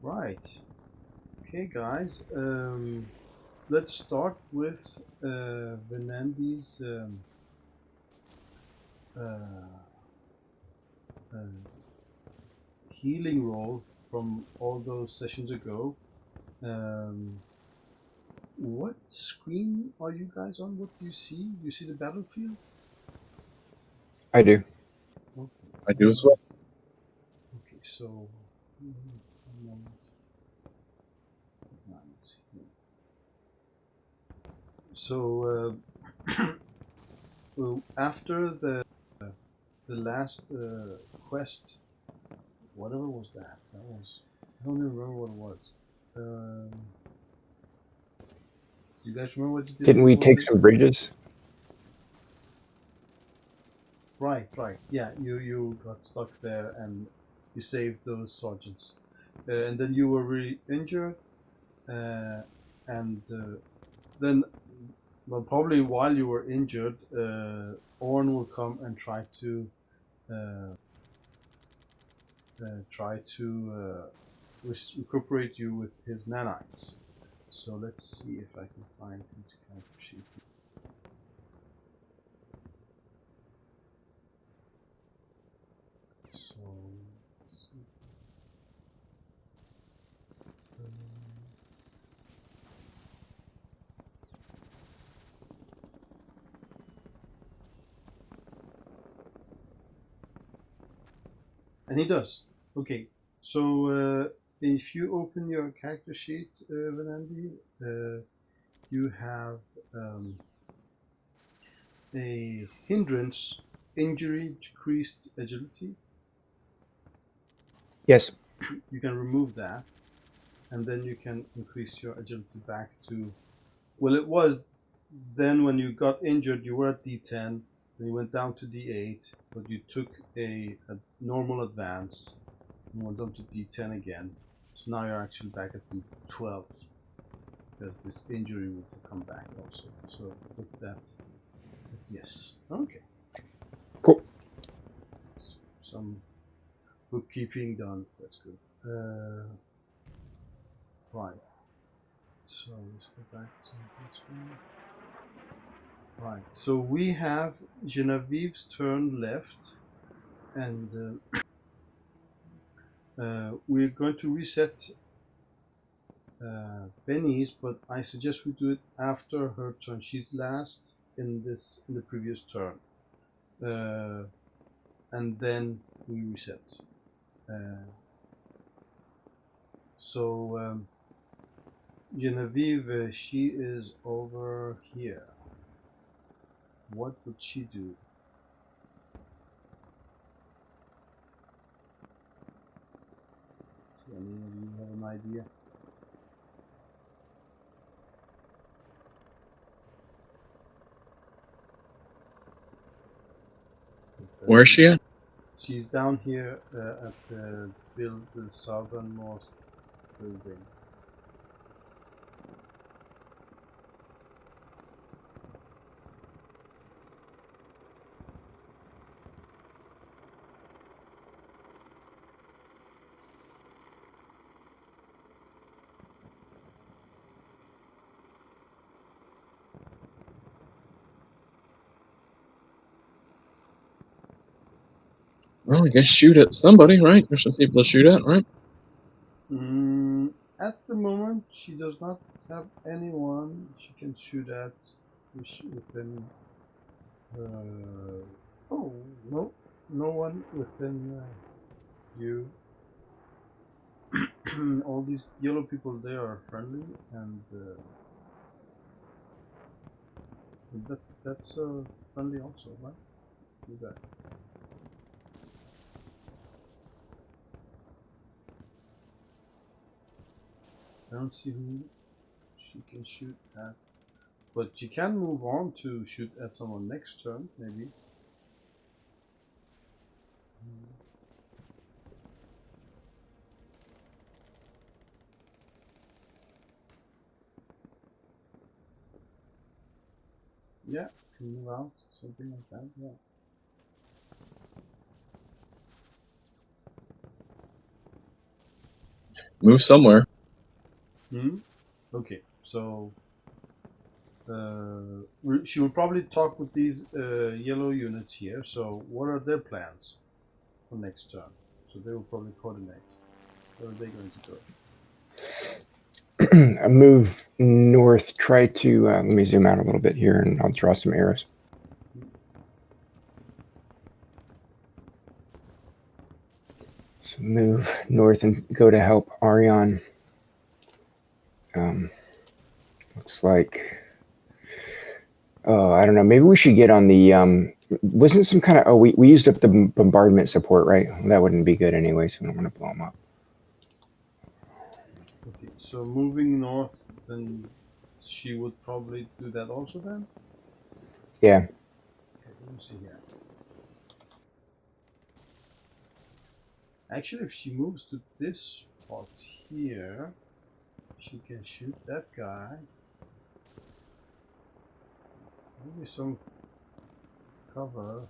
Right. Okay, guys. Let's start with Venandi's uh, uh, healing roll from all those sessions ago. Um, what screen are you guys on? What do you see? You see the battlefield? I do. Okay. I do as well. Okay. So, one moment. So, well, after the last quest, whatever was that? That was, I don't even remember what it was. Um, do you guys remember what you did Didn't we before take this? some bridges? Right, right. Yeah, you got stuck there and you saved those sergeants, and then you were really injured, and then, well, probably while you were injured, Orn will come and uh, try to recuperate you with his nanites. So let's see if I can find his character sheet. So, and he does. Okay, so if you open your character sheet, Venandi, you have a hindrance, injury, decreased agility. Yes. You can remove that, and then you can increase your agility back to, well, it was then when you got injured, you were at D10, then you went down to D8, but you took a normal advance and went down to D10 again. So now you're actually back at D12 because this injury will come back also. So put that, yes, okay. Cool. Some bookkeeping done, that's good. Right, so let's go back to this one. Right, so we have Genevieve's turn left, and we're going to reset Benny's, but I suggest we do it after her turn. She's last in the previous turn, and then we reset. Uh, so Genevieve, she is over here. What would she do? Do any of you have an idea? Where's she at? She's down here at the southernmost building. Well, I guess shoot at somebody, right? There's some people to shoot at, right? At the moment, she does not have anyone she can shoot at within. Oh, no, no one within you. All these yellow people, they are friendly, and that's friendly also, right? Do that. I don't see who she can shoot at, but she can move on to shoot at someone next turn, maybe. Yeah, can move out, something like that. Yeah. Move somewhere. Okay, so she will probably talk with these yellow units here. So what are their plans for next turn? So they will probably coordinate. Where are they going to go? Move north. Try to let me zoom out a little bit here, and I'll draw some arrows. So move north and go to help Arion. Looks like. Oh, I don't know. Maybe we should get on the. Wasn't some kind of. Oh, we used up the bombardment support, right? That wouldn't be good anyway, so we don't want to blow them up. Okay, so moving north, then she would probably do that also then? Yeah. Okay, let me see here. Actually, if she moves to this spot here, she can shoot that guy. Maybe some cover.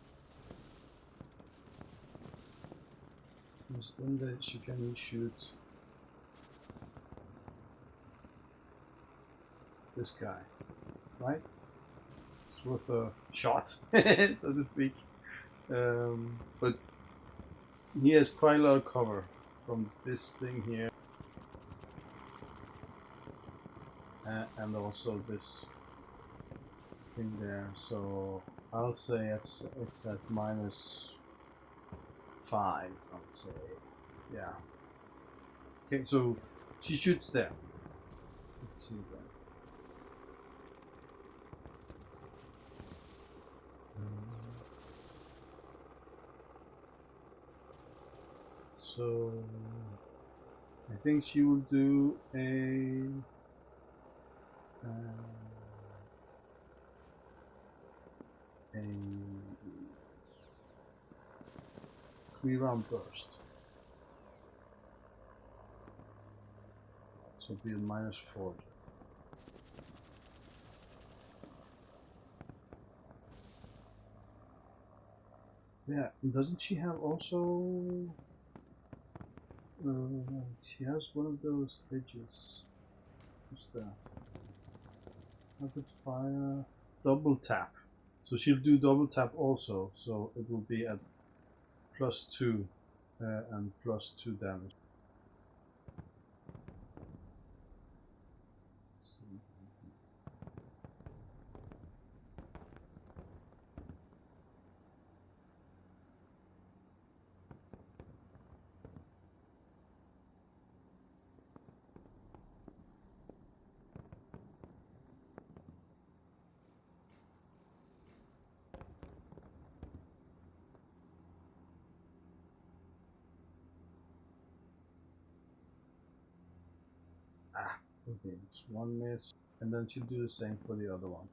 Because then she can shoot this guy, right? It's worth a shot, so to speak. But he has quite a lot of cover from this thing here, and also this thing there. So I'll say it's at -5. I'll say, yeah. Okay, so she shoots there. Let's see then. So I think she will do a 3-round burst. So it'll be a -4. Yeah, doesn't she have also? She has one of those edges. What's that? Rapid fire, double tap. So she'll do double tap also. So it will be at +2 and +2 damage. Okay, it's one miss, and then she'll do the same for the other one.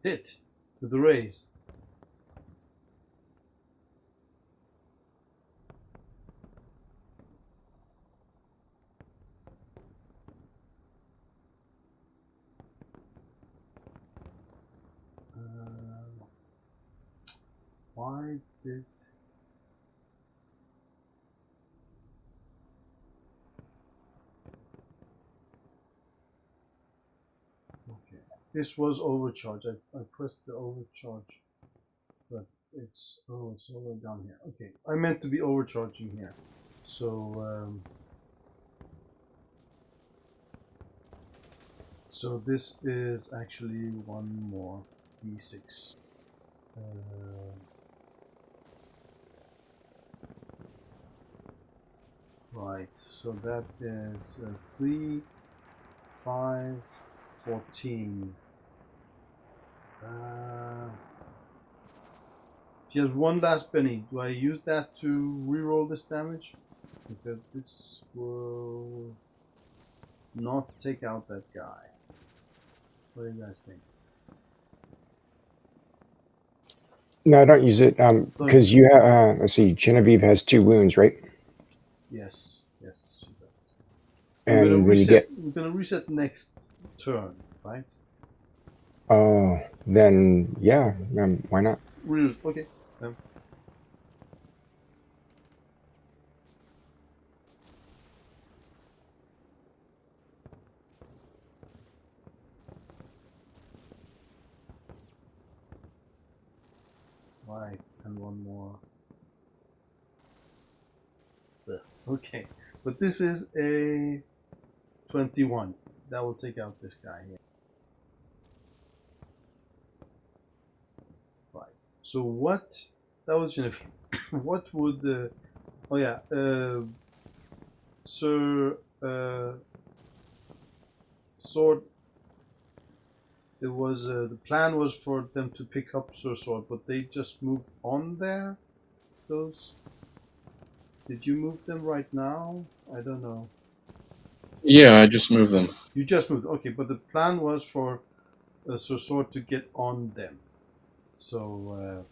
Hit with the raise. Why did... Okay, this was overcharge. I pressed the overcharge, but it's all the way down here. Okay, I meant to be overcharging here. So so this is actually one more d6. Right, so that is 3, 5, 14. She has one last penny. Do I use that to reroll this damage? Because this will not take out that guy. What do you guys think? No, don't use it because you have. Let's see. Genevieve has 2 wounds, right? Yes, yes, she does. And we're when you get, we're gonna reset next turn, right? Oh, then yeah, why not? Reuse. Okay. Right, and one more. There. Okay, but this is a 21. That will take out this guy here. Right. So what? That was Genevieve. What would the? Oh yeah, Sir Sword. It was the plan was for them to pick up Sir Sword, but they just moved on there. Those. Did you move them right now? I don't know. Yeah, I just moved them. You just moved. Okay, but the plan was for Sir Sword to get on them. So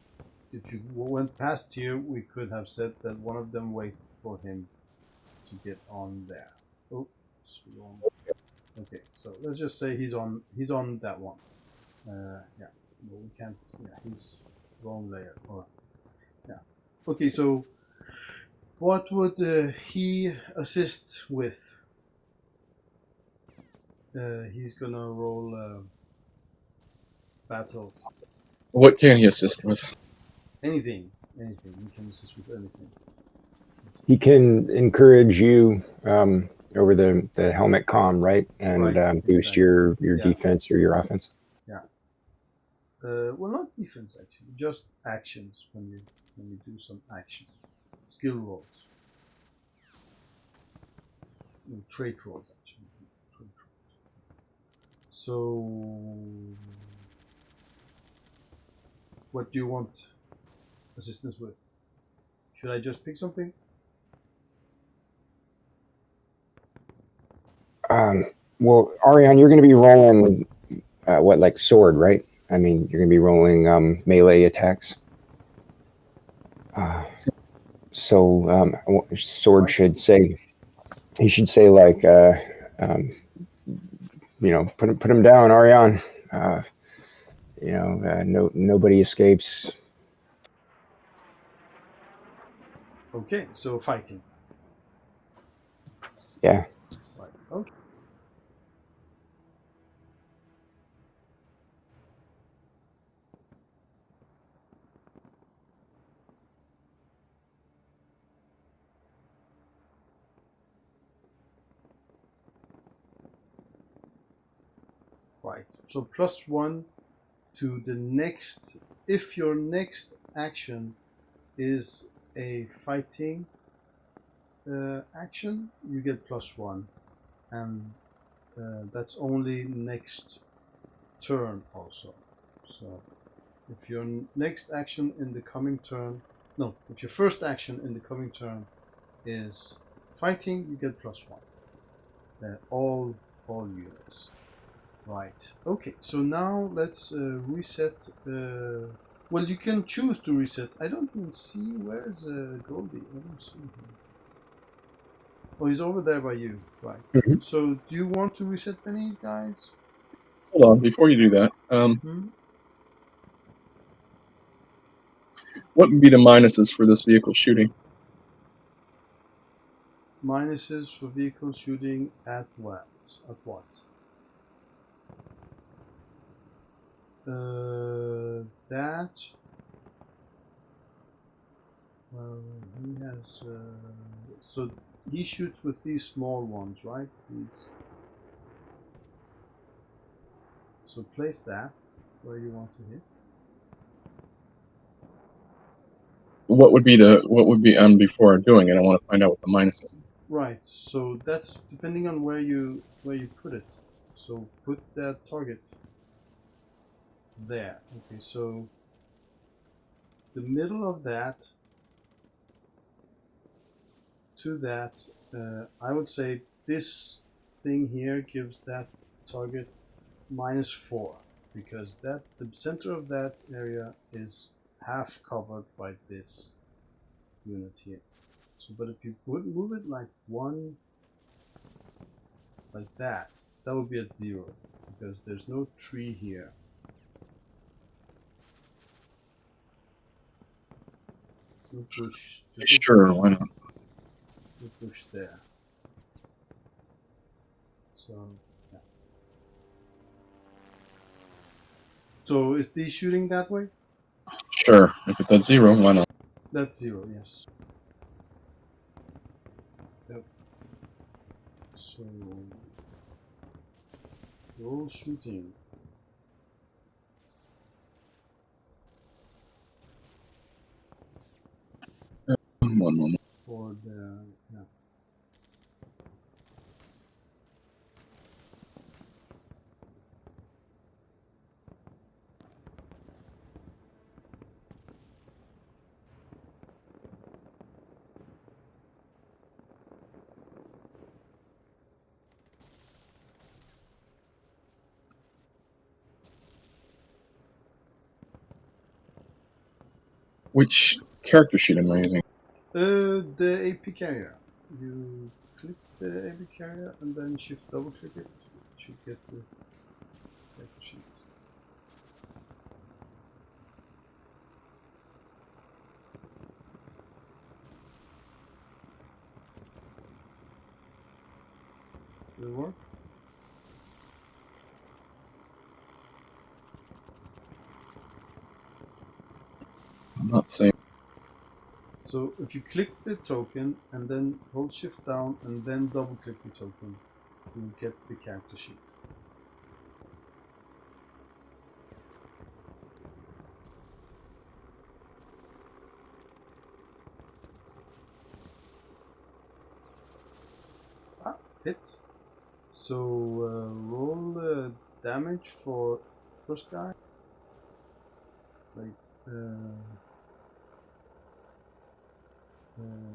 if you went past here, we could have said that one of them waited for him to get on there. Oh, it's wrong. Okay, so let's just say he's on that one. Yeah, but we can't. Yeah, he's wrong layer. Or yeah. Okay, so what would he assist with? He's gonna roll battle. What can he assist with? Anything. He can assist with anything. He can encourage you over the helmet comm, right, and Right, boost exactly. your Yeah. defense or your offense. Yeah. Well, not defense actually, just actions when you do some action, skill rolls, trait rolls actually. Trait rolls. So, what do you want assistance with? Should I just pick something? Well, Arion, you're going to be rolling what, like sword, right? I mean, you're going to be rolling melee attacks. So sword should say, he should say like, put him down, Arion. Nobody escapes. Okay, so fighting. Yeah. Right. Okay. Right. So +1 to the next. If your next action is a fighting action, you get +1, and that's only next turn also. So if your next action in the coming turn, no, if your first action in the coming turn is fighting, you get +1. All units. Right. Okay. So now let's reset. Well, you can choose to reset. I don't even see where is Goldie. I don't see him. Oh, he's over there by you. Right. Mhm. So do you want to reset pennies, guys? Hold on, before you do that, Hmm? what would be the minuses for this vehicle shooting? Minuses for vehicle shooting at what? At what? That. Well, he has. So he shoots with these small ones, right? These. So place that where you want to hit. What would be on before doing it? I want to find out what the minuses. Right. So that's depending on where you put it. So put that target there. Okay. So the middle of that to that, I would say this thing here gives that target -4 because the center of that area is half covered by this unit here. So, but if you move it like one, like that would be at 0 because there's no tree here. You push. Sure, why not? You push there. So yeah. So is the shooting that way? Sure, if it's at 0, why not? That's 0. Yes. Yep. So roll shooting. One moment. For the yeah. Which character sheet am I using? The AP carrier. You click the AP carrier and then shift double click it. You should get the character sheet. Will it work? I'm not saying. So if you click the token and then hold shift down and then double click the token, you'll get the character sheet. Ah, hit. So roll damage for first guy. Wait.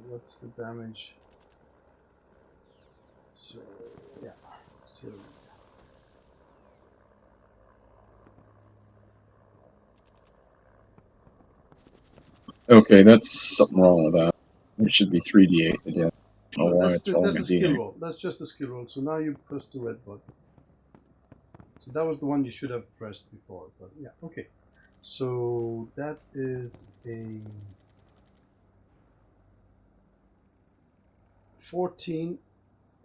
What's the damage? So yeah, 0. Okay, that's something wrong with that. It should be 3d8 to death. I don't know why That's it's rolling a a skill d8. roll. That's just a skill roll. So now you press the red button. So that was the one you should have pressed before. But yeah, okay. So that is a 14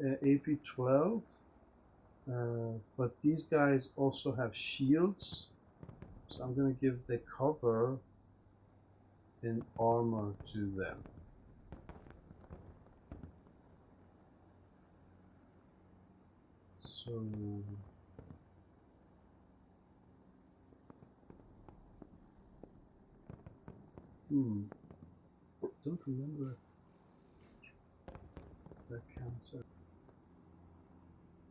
AP 12. But these guys also have shields. So I'm going to give the cover in armor to them. So don't remember if that counts as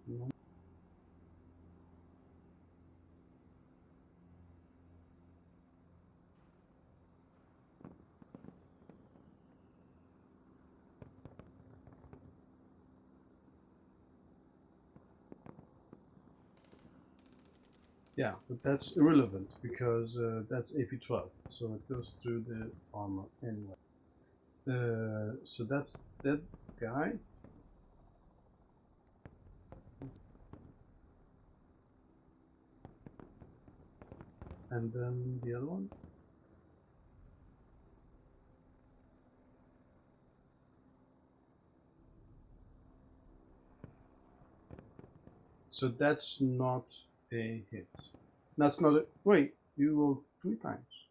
no. Yeah, but that's irrelevant because that's AP 12, so it goes through the armor anyway. So that's that guy. And then the other one. So that's not a hit. That's not a. Wait, you rolled 3 times.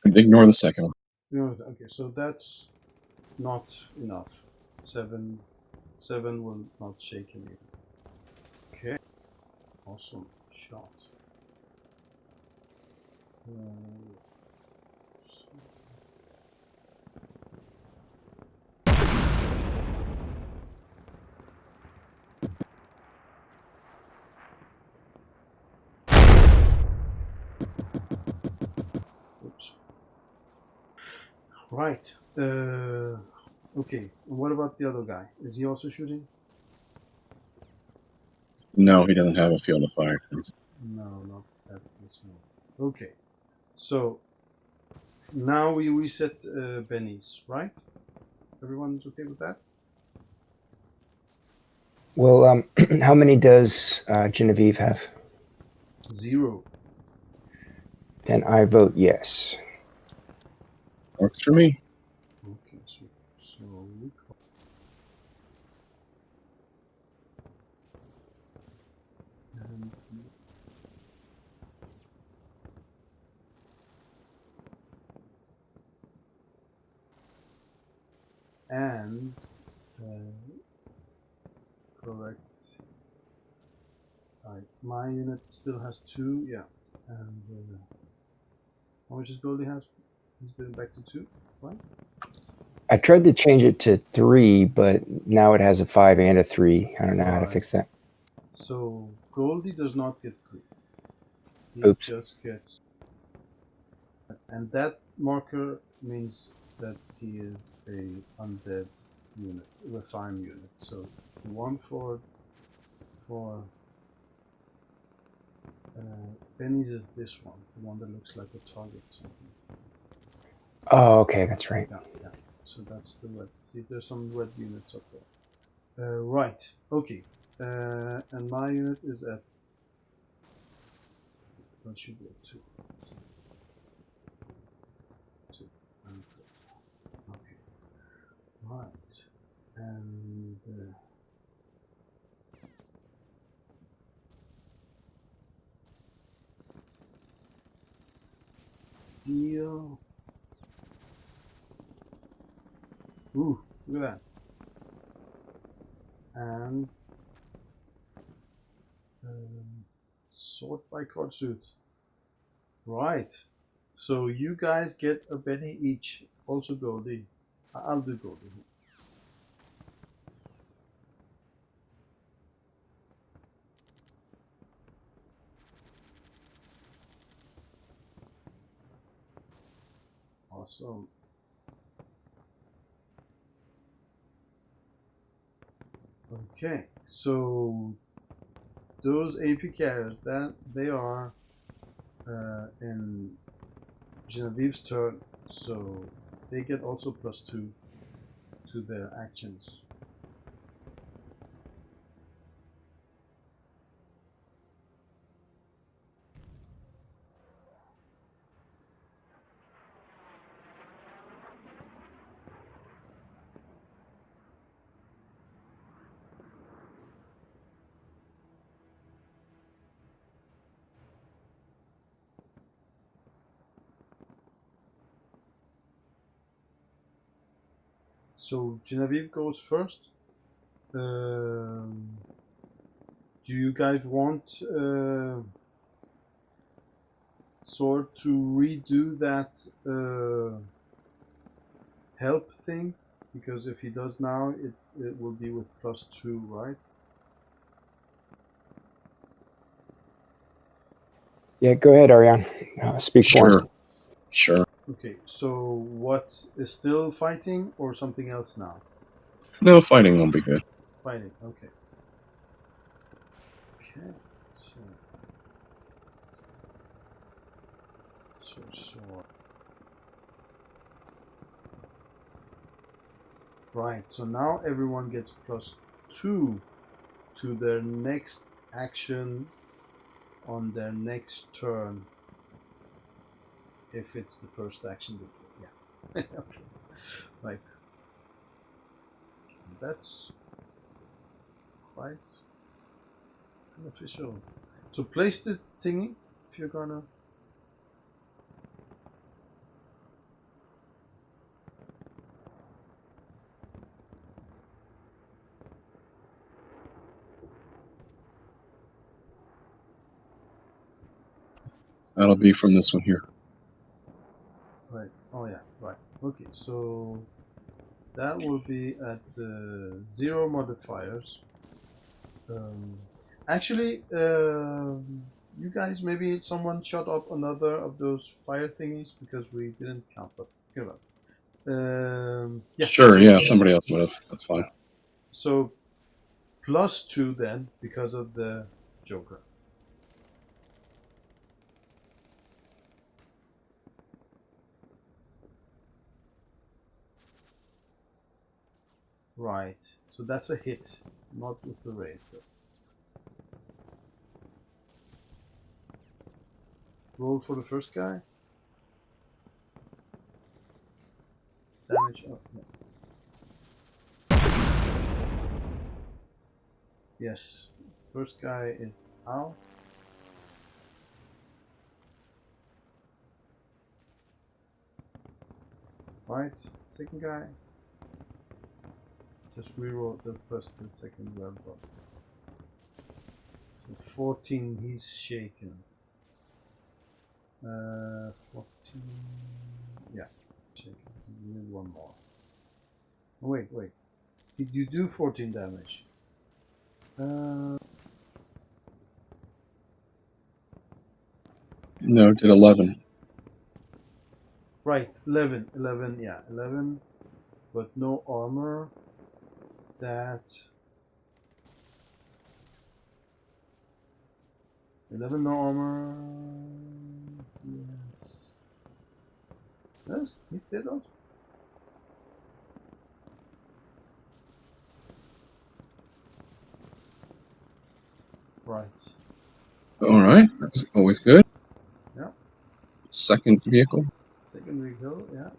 Ignore the second one. No, okay, so that's not enough. 7 will not shake him either. Okay, awesome shot. Oops. Right. Okay. What about the other guy? Is he also shooting? No, he doesn't have a field of fire. No, not at this moment. Okay. So now we reset Benny's, right? Everyone's okay with that? Well, how many does Genevieve have? 0. Then I vote yes. Works for me. Okay, so we call and correct. Right, my unit still has 2, yeah, and how much is Goldie has? He's going back to 2, right? I tried to change it to 3, but now it has a 5 and a 3. I don't know how to Right. fix that. So Goldie does not get 3. He Oops. just gets, and that marker means that he is a undead unit, a refined unit. So the one for Benny's is this one, the one that looks like a target something. Oh, okay, that's right. Yeah. So that's the red. See, there's some red units up there. Right. Okay. And my unit is at. That should be at 2. So, 2. And good. Okay. Right. And. Deal. Ooh, look at that. And sort by card suit. Right. So you guys get a penny each. Also Goldie. I'll do Goldie. Awesome. Okay, so those AP carriers, that they are in Genevieve's turn, so they get also +2 to their actions. So Genevieve goes first. Do you guys want Sword to redo that help thing? Because if he does now, it will be with +2, right? Yeah, go ahead, Arion. Speak for him. Sure. Okay, so what is still fighting or something else now? No, fighting won't be good. Fighting, okay. Okay, so sword. Right, so now everyone gets +2 to their next action on their next turn. If it's the first action, yeah. Okay, right. That's quite beneficial. So place the thingy if you're gonna. That'll be from this one here. Right. Oh yeah. Right. Okay. So that will be at 0 modifiers. Actually, you guys, maybe someone shot up another of those fire thingies because we didn't count. But give up. Yeah. Sure, So, yeah, somebody else would have. That's fine. So +2 then because of the Joker. Right. So that's a hit, not with the raise though. Roll for the first guy. Yes. First guy is out. Right. Second guy. Just reroll the first and second web bot. So 14, he's shaken. 14. Yeah, shaken. You need one more. Oh, wait. Did you do 14 damage? No, did 11. Right, 11. 11, yeah, 11. But no armor. That. 11 no armor. Yes. Yes, he's dead also. Right. All right, that's always good. Yeah. Second vehicle. Second we go, yeah.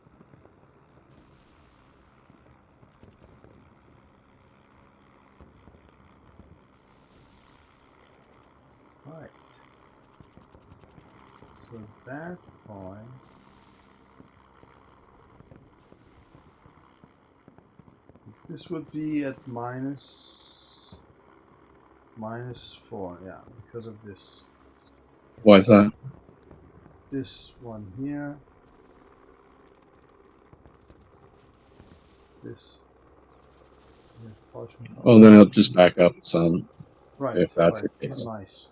Right. So that point. So this would be at -4, yeah, because of this. Why is that? This one here. This. Well, then it'll just back up some Right, if that's right. the case. Nice.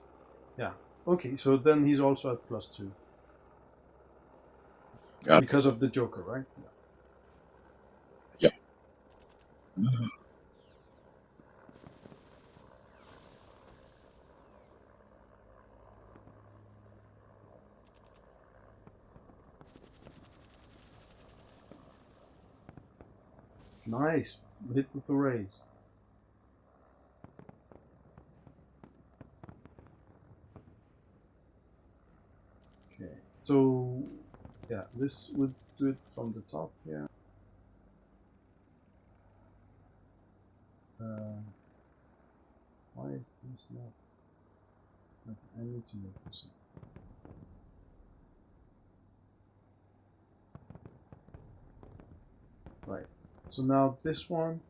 Yeah. Okay, so then he's also at +2. Got it. Because of the Joker, right? Yep. Nice. Hit with the raise. Okay. So, yeah, this would do it from the top here. Why is this not? I need to make this not. Right. So now this one.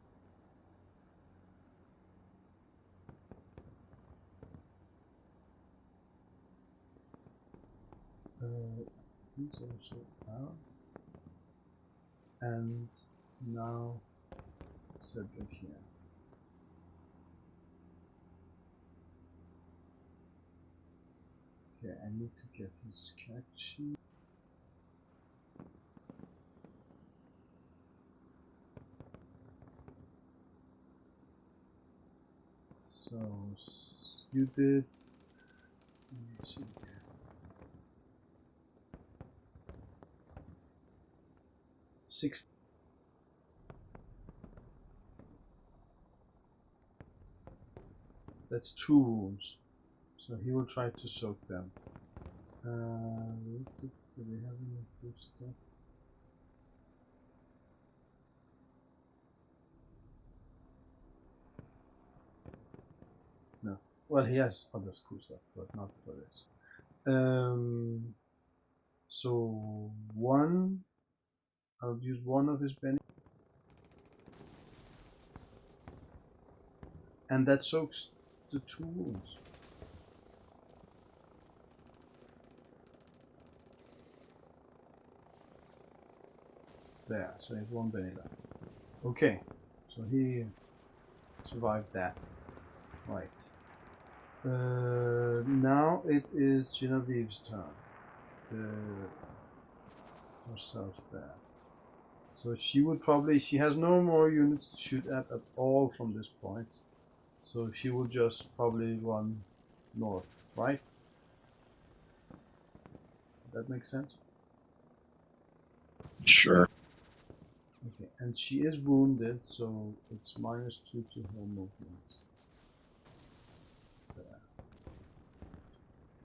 He's also out. And now Cedric here. Okay, I need to get his character sheet. So you did. Let me see here. 6. That's 2 wounds. So he will try to soak them. Do we have any good stuff? No. Well, he has other cool stuff, but not for this. So one, I'll use one of his benny, and that soaks the 2 wounds. There, so he has 1 benny left. Okay, so he survived that. Right. Now it is Genevieve's turn. Herself there. So she would probably, she has no more units to shoot at all from this point. So she will just probably run north, right? That makes sense? Sure. Okay, and she is wounded, so it's -2 to her movements. There.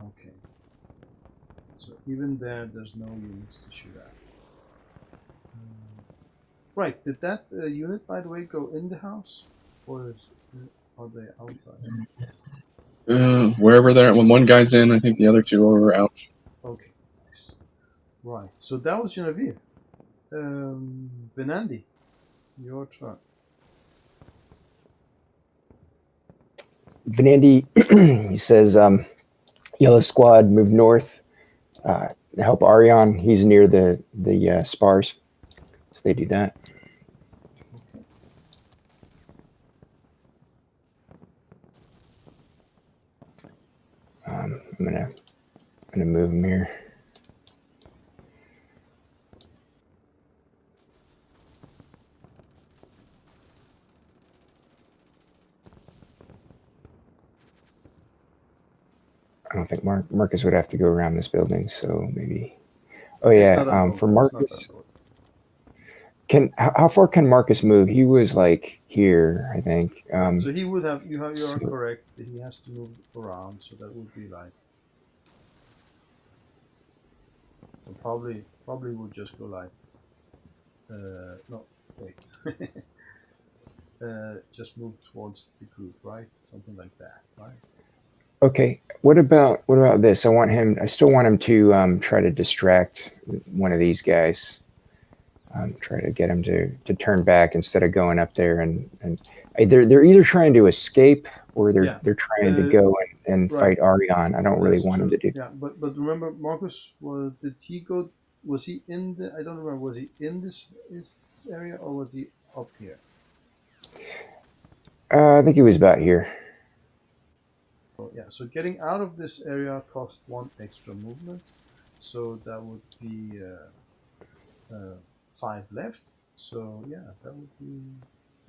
Okay. So even there's no units to shoot at. Right, did that unit, by the way, go in the house? Or is it... Are they outside? Wherever they're at. When one guy's in, I think the other two are out. Okay. Nice. Right. So that was Genevieve. Benandi, your turn. Vanandi, he says, Yellow Squad move north, help Arion. He's near the spars, so they do that. Okay. I'm gonna move him here. I don't think Marcus would have to go around this building, so maybe. Oh It's yeah, not that long. for It's not that Marcus, long. how far can Marcus move? He was like here, I think. So he would have. You are so- correct. He has to move around. So that would be like. So probably would just go like. No, wait. Just move towards the group, right? Something like that, right? Okay. What about this? I still want him to try to distract one of these guys. Try to get him to turn back instead of going up there and they're either trying to escape or they're trying to go and right. fight Arion. I don't really That's want him true. to do. Yeah, but remember, Marcus did he go? Was he in the? I don't remember. Was he in this area or was he up here? I think he was about here. Oh, yeah. So getting out of this area cost 1 extra movement, so that would be 5 left. So yeah, that would be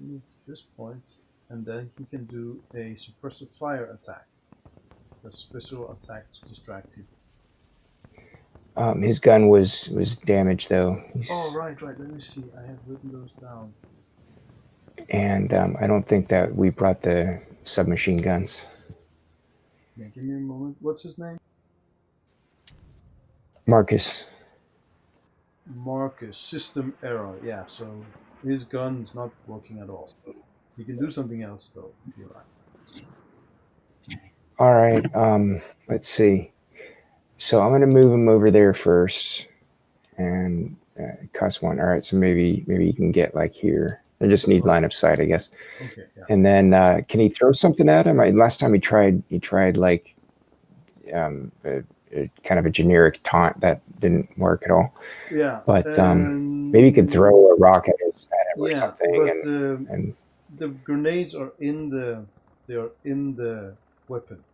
move to this point, and then he can do a suppressive fire attack. A special attack to distract you. His gun was damaged though. Oh right. Let me see. I have written those down. And I don't think that we brought the submachine guns. Yeah, give me a moment. What's his name? Marcus. Marcus. System error. Yeah. So his gun's not working at all. He can do something else though, if you like. All right. Let's see. So I'm gonna move him over there first, and cost 1. All right. So maybe you can get like here. I just need line of sight, I guess. Okay. Yeah. And then can he throw something at him? Last time he tried like kind of a generic taunt that didn't work at all. Yeah. But maybe you could throw a rock at him or something. But and the grenades are in the weapon,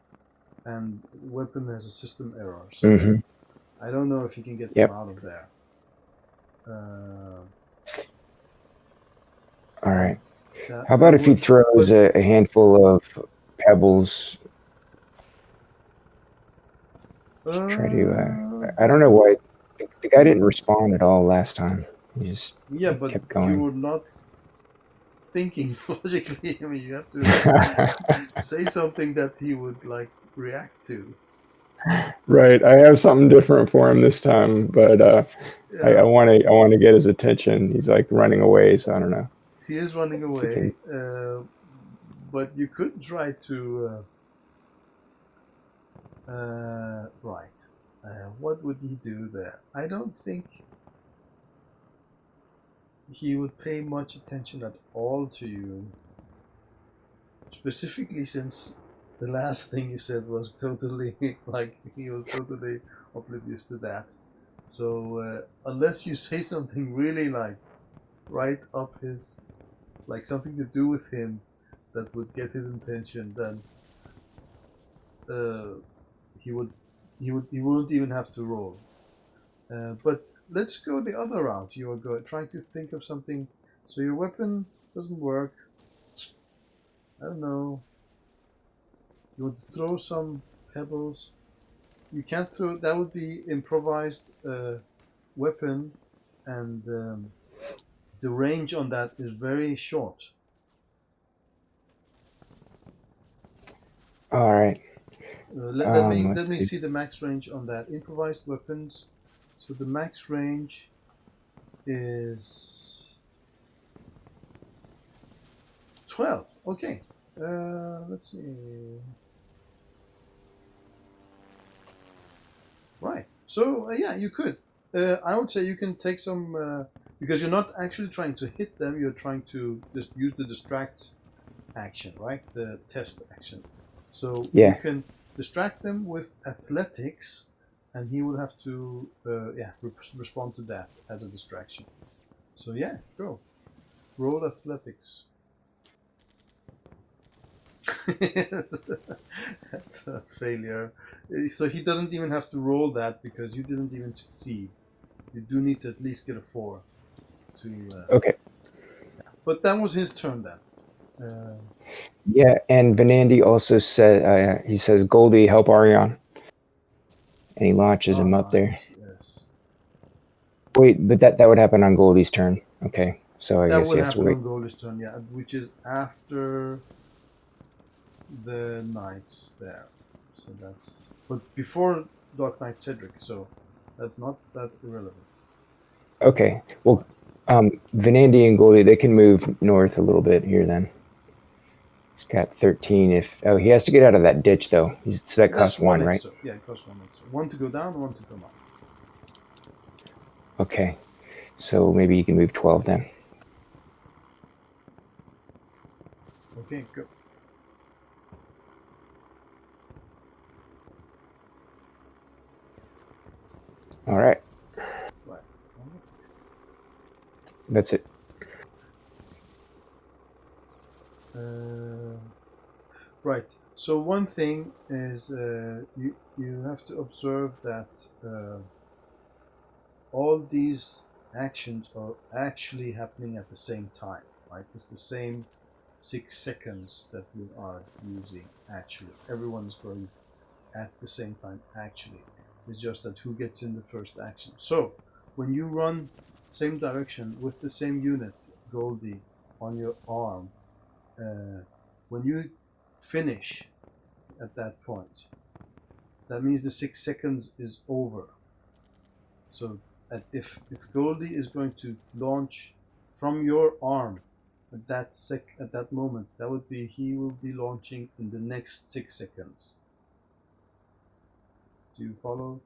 and the weapon has a system error. So I don't know if you can get them out of there. All right. How about if he throws a handful of pebbles? Try to. I don't know why the guy didn't respond at all last time. He just kept going. You were not thinking logically. I mean, you have to say something that he would like react to. Right. I have something different for him this time, but I want to get his attention. He's like running away, so I don't know. He is running away, but you could try to. Right. What would he do there? I don't think he would pay much attention at all to you. Specifically since the last thing you said was totally, like, he was totally oblivious to that. So, unless you say something really, like, right up his, like, something to do with him that would get his attention, then he wouldn't even have to roll. But let's go the other route. You are trying to think of something. So your weapon doesn't work. I don't know. You would throw some pebbles. You can't throw. That would be improvised weapon, and the range on that is very short. All right. Let me see the max range on that. Improvised weapons. So the max range is 12. Okay. Let's see. Right. So yeah, you could. I would say you can take some because you're not actually trying to hit them. You're trying to just use the distract action, right? The test action. So you Yeah. can distract them with athletics, and he will have to respond to that as a distraction. So yeah, go. Roll athletics. That's a failure. So he doesn't even have to roll that because you didn't even succeed. You do need to at least get a 4 to. Okay. But that was his turn then. Yeah, and Venandi also said he says, "Goldie, help Arion," and he launches him up there. Nice. Yes. Wait, but that would happen on Goldie's turn. Okay, so I That guess he will has to happen wait. on Goldie's turn, yeah, which is after the knights there. So that's but before Dark Knight Cedric, so that's not that irrelevant. Okay, well, Venandi and Goldie, they can move north a little bit here then. He's got 13. He has to get out of that ditch though. So that costs That's one 1, right? extra. Yeah, it costs one extra. One to go down, one to come up. Okay, so maybe you can move 12 then. Okay, go. All right, Right. that's it. Right. So one thing is you have to observe that all these actions are actually happening at the same time. Right. It's the same 6 seconds that you are using. Actually, everyone is going at the same time. Actually, it's just that who gets in the first action. So when you run same direction with the same unit, Goldie, on your arm, when you finish at that point, that means the 6 seconds is over. So if Goldie is going to launch from your arm at that moment, that would be he will be launching in the next 6 seconds. Do you follow?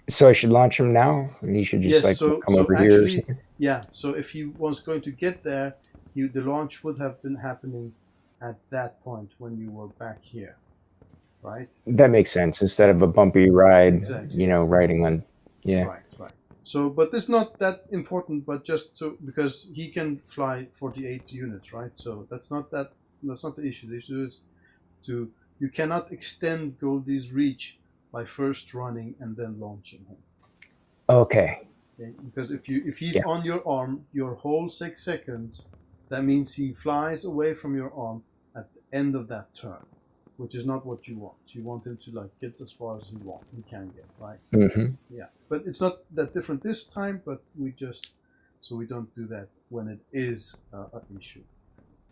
So I should launch him now, and he should just Yes. come over here or something. Yeah. So if he was going to get there, the launch would have been happening at that point when you were back here, right? That makes sense. Instead of a bumpy ride, Exactly. riding on. Yeah. Right. So, but it's not that important. But just so because he can fly 48 units, right? So that's not the issue. The issue is you cannot extend Goldie's reach by first running and then launching him. Okay. Okay? Because if he's Yeah. on your arm, your whole 6 seconds, that means he flies away from your arm at the end of that turn, which is not what you want. You want him to get as far as he can get, right? Mm-hmm. Yeah, but it's not that different this time. But we don't do that when it is an issue,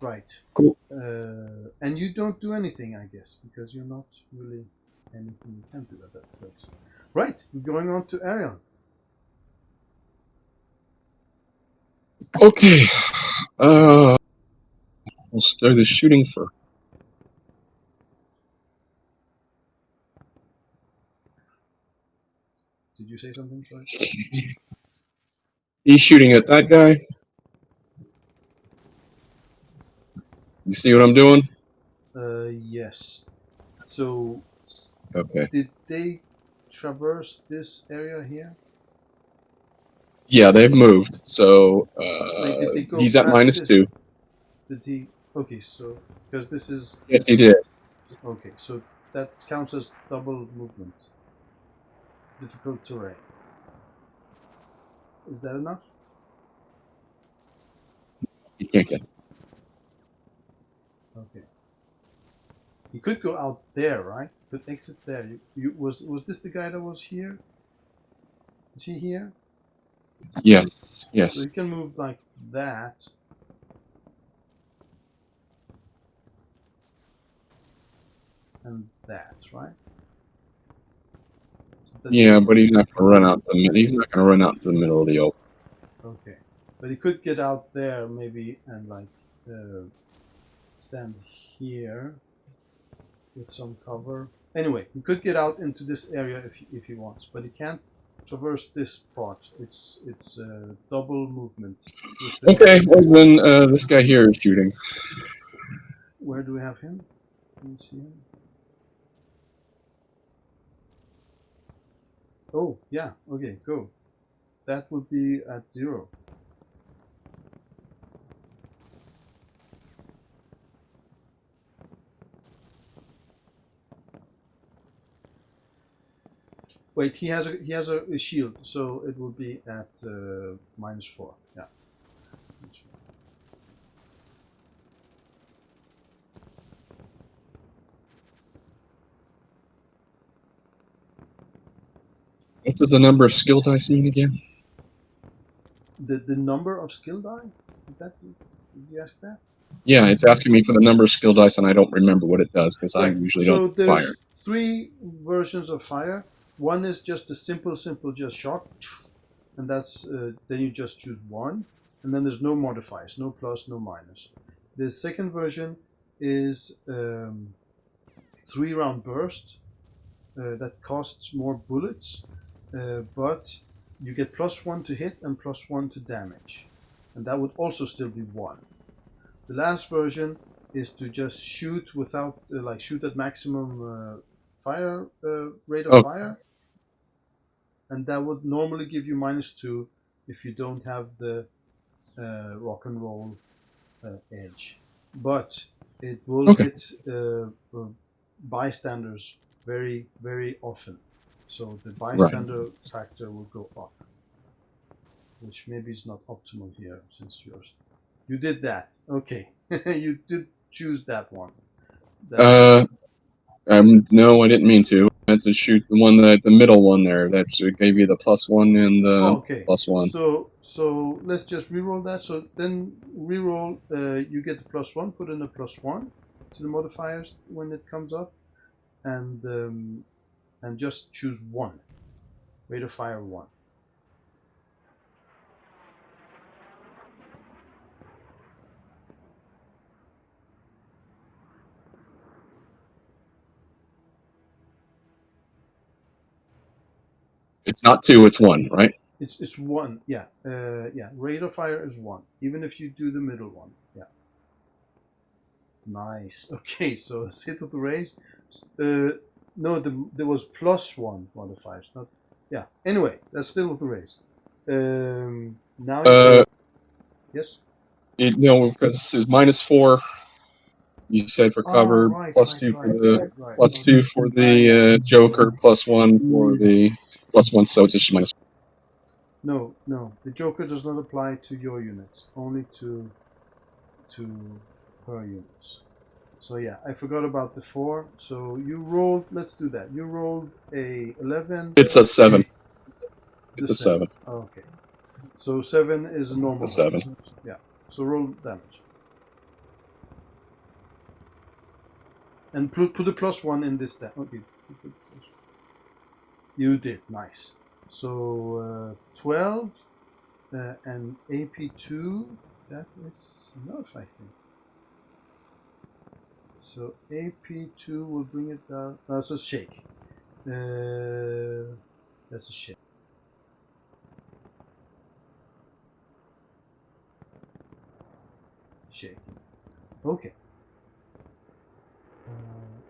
right? Cool. And you don't do anything, I guess, because you're not really anything you can do at that place, right? We're going on to Arion. Okay. We'll start the shooting first. Did you say something? Sorry. He's shooting at that guy. You see what I'm doing? Yes. So, Okay. did they traverse this area here? Yeah, they've moved. So Did they go he's at past this? -2. Did he? Okay, so because this is. Yes, he did. Okay, so that counts as double movement. Difficult terrain. Is that enough? He can't get. Okay. You could go out there, right? Could exit there. Was this the guy that was here? Is he here? Yes. So Yes. he can move like that. And that, right? Yeah, but he's not going to run out. He's not going to run out to the middle of the open. Okay, but he could get out there maybe and stand here with some cover. Anyway, he could get out into this area if he wants, but he can't traverse this part. It's double movement. Okay, well then this guy here is shooting. Where do we have him? Let me see him. Oh, yeah. Okay, go. That would be at 0. Wait, he has a shield, so it will be at -4. Yeah. What does the number of skill dice mean again? The number of skill die? Is that? Did you ask that? Yeah, it's asking me for the number of skill dice, and I don't remember what it does because I Right. usually So don't there's fire. 3 versions of fire. One is just a simple just shot, and that's then you just choose 1, and then there's no modifiers, no plus, no minus. The second version is 3-round burst that costs more bullets, but you get +1 to hit and +1 to damage, and that would also still be 1. The last version is to just shoot without, shoot at maximum fire rate of fire, and that would normally give you -2 if you don't have the rock and roll edge. But it will hit bystanders very, very often. So the bystander factor will go up, which maybe is not optimal here since you did that. Okay, you did choose that one. No, I didn't mean to. I had to shoot the one the middle one there. That gave you the +1 and the +1. So let's just reroll that. So then reroll. You get the +1. Put in a +1 to the modifiers when it comes up, and just choose 1. Rate of fire 1. It's not 2, it's 1, right? It's 1, yeah. Yeah. Rate of fire is 1, even if you do the middle one. Yeah. Nice. Okay, so let's hit with the raise. No, there was +1 modifiers, not. Yeah. Anyway, that's still with the raise. Now. Yes. No, because it's -4. You said for cover, +2 for the +2 for the Joker, +1 for the +1. So just minus. No. The Joker does not apply to your units, only to her units. So yeah, I forgot about the 4. So you rolled. Let's do that. You rolled a 11. It's a 7. It's a 7. Oh, okay. So 7 is a normal. It's a 7. Yeah. So roll damage. And put the +1 in this stat. Okay. You did. Nice. So 12 and AP2. That is enough, I think. So AP2 will bring it down. That's a shake. That's a shake. Shake. Okay.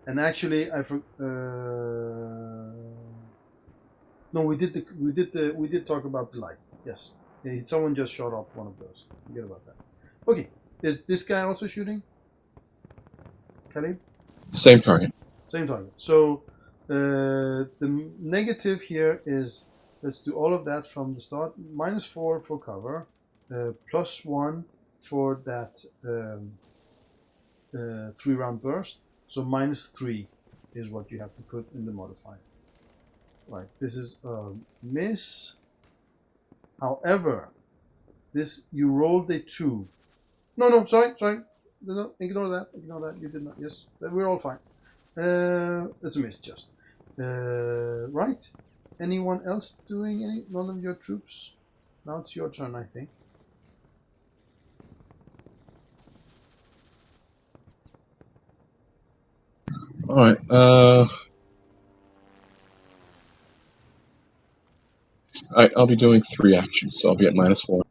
And actually, no, we did talk about the light. Yes. Yeah, someone just shot up one of those. Forget about that. Okay. Is this guy also shooting? Khalid? Same target. Same target. So the negative here is, let's do all of that from the start. -4 for cover, +1 for that 3-round burst. So -3 is what you have to put in the modifier. Right. This is a miss. However, this you rolled a 2. No, sorry. No, ignore that. You did not. Yes, we're all fine. It's a miss, just. Right. Anyone else doing any? None of your troops? Now it's your turn, I think. All right. I'll be doing 3 actions, so I'll be at -4.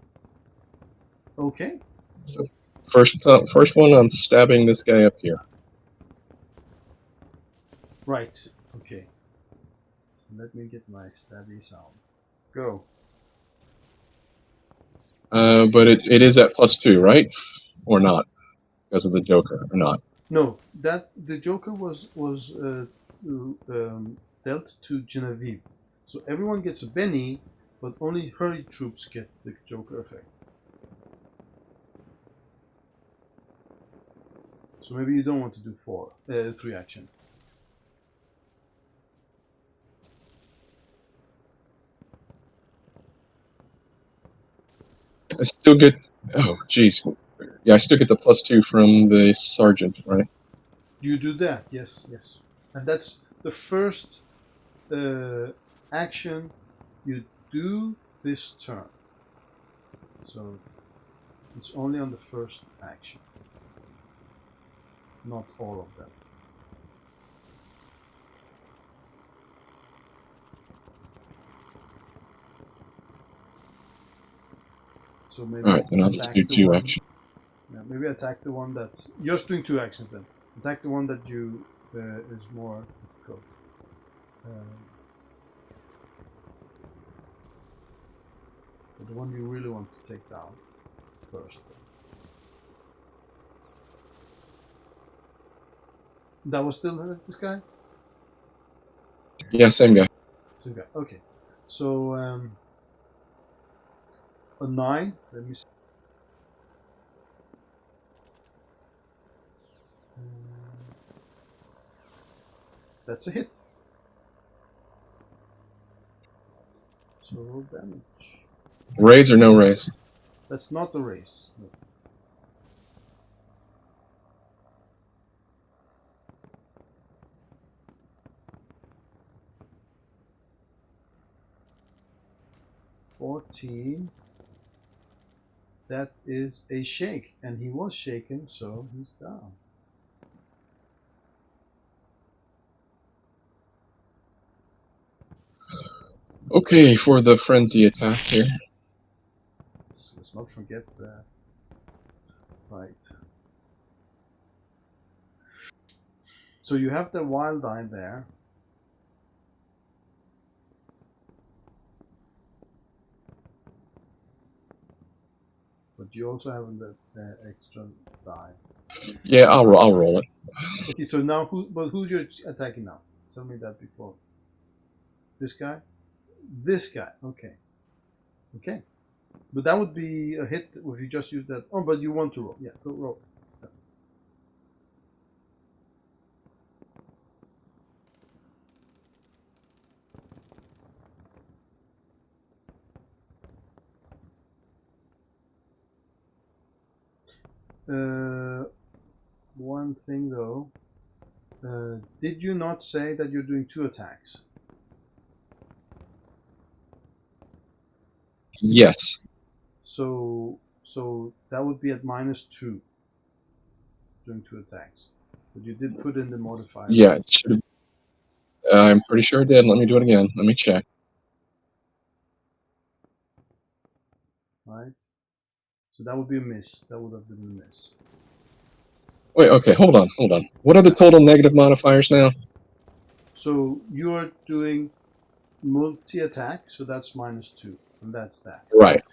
Okay. So first one, I'm stabbing this guy up here. Right. Okay. So let me get my stabby sound. Go. But it is at +2, right? Or not? Because of the Joker, or not? No, that the Joker was dealt to Genevieve, so everyone gets a Benny, but only her troops get the Joker effect. So maybe you don't want to do 3 action. I still get. Oh, jeez. Yeah, I still get the +2 from the sergeant, right? You do that, yes, yes, and that's the first action you do this turn. So it's only on the first action, not all of them. So maybe All right, then I'll just do 2 actions. Yeah, maybe attack the one that's just doing 2 actions. Then attack the one that you is more difficult. The one you really want to take down first. That was still this guy? Yeah, same guy. Same guy. Okay. So a 9. Let me see. That's a hit. So roll damage. Raise or no raise? That's not a raise. No. $14. That is a shake, and he was shaken, so he's down. Okay, for the frenzy attack here. Let's not forget that. Right. So you have the wild eye there. But you also have the extra die. Yeah, I'll roll it. Okay, so now who's you attacking now? Tell me that before. This guy? This guy. Okay. Okay. But that would be a hit if you just use that. Oh, but you want to roll. Yeah, go roll. One thing though. Did you not say that you're doing 2 attacks? Yes. So that would be at -2 doing 2 attacks. But you did put in the modifier. Yeah, it should have. I'm pretty sure it did. Let me do it again. Let me check. Right? So that would be a miss. That would have been a miss. Wait, okay, hold on. What are the total negative modifiers now? So you're doing multi-attack, so that's -2, and that's that. Right.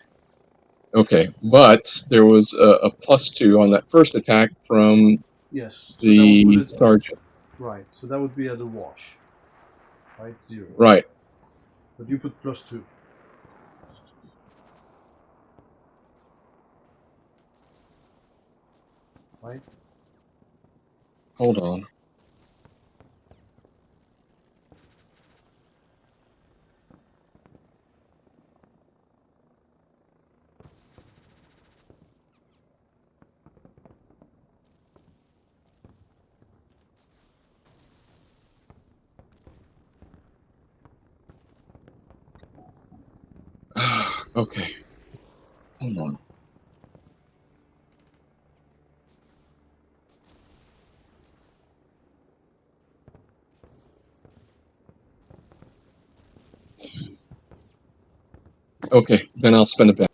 Okay, but there was a +2 on that first attack from Yes. So that would put the it sergeant. right. So that would be at a wash. Right? 0. Right. But you put +2. Right? Hold on. Okay. Hold on. Okay, then I'll spend it back.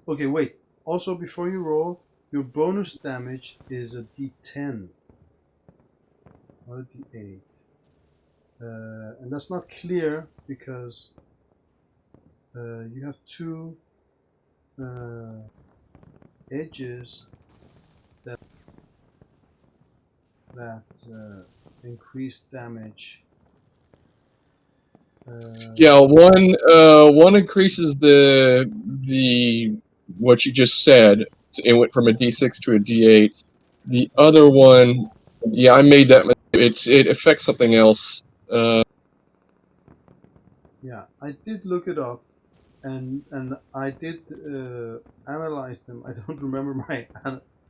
Okay, wait. Also, before you roll, your bonus damage is a D10, not a D8. And that's not clear because you have two edges that increase damage. Yeah, one increases the what you just said. It went from a D6 to a D8. The other one, yeah, I made that. It affects something else. Yeah, I did look it up, and I did analyze them. I don't remember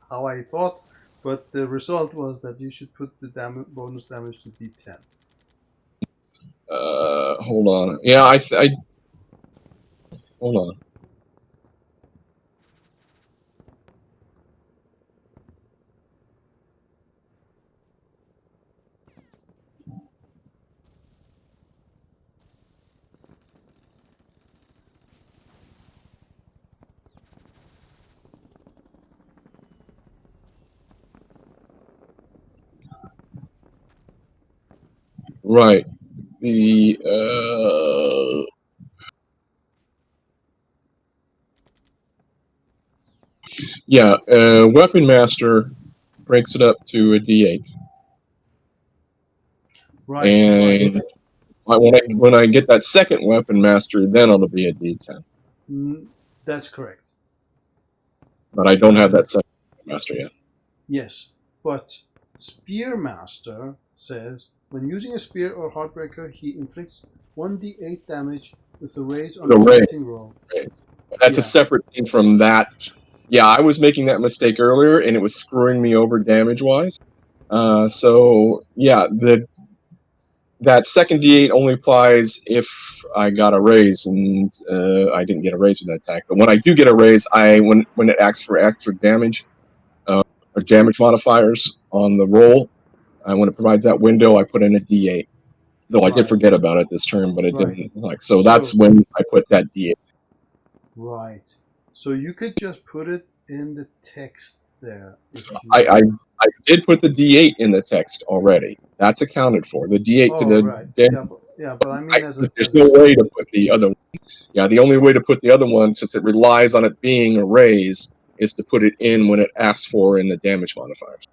how I thought, but the result was that you should put the bonus damage to D10. Hold on. Yeah, I hold on. Right. The yeah, Weapon Master breaks it up to a D8. Right. And when I get that second Weapon Master, then it'll be a D10. That's correct. But I don't have that second Weapon Master yet. Yes, but Spear Master says when using a spear or heartbreaker, he inflicts 1d8 damage with a raise on the fighting roll. Right. That's a separate thing from that. Yeah, I was making that mistake earlier, and it was screwing me over damage-wise. So yeah, that second D8 only applies if I got a raise, and I didn't get a raise with that attack. But when I do get a raise, when it asks for extra damage or damage modifiers on the roll, when it provides that window, I put in a D8. Though I did forget about it this turn, but it didn't like. So that's when I put that D8. Right. So you could just put it in the text there. I did put the D8 in the text already. That's accounted for. The D8 to the but I mean, there's no way to put the other one. Yeah, the only way to put the other one, since it relies on it being a raise, is to put it in when it asks for in the damage modifiers.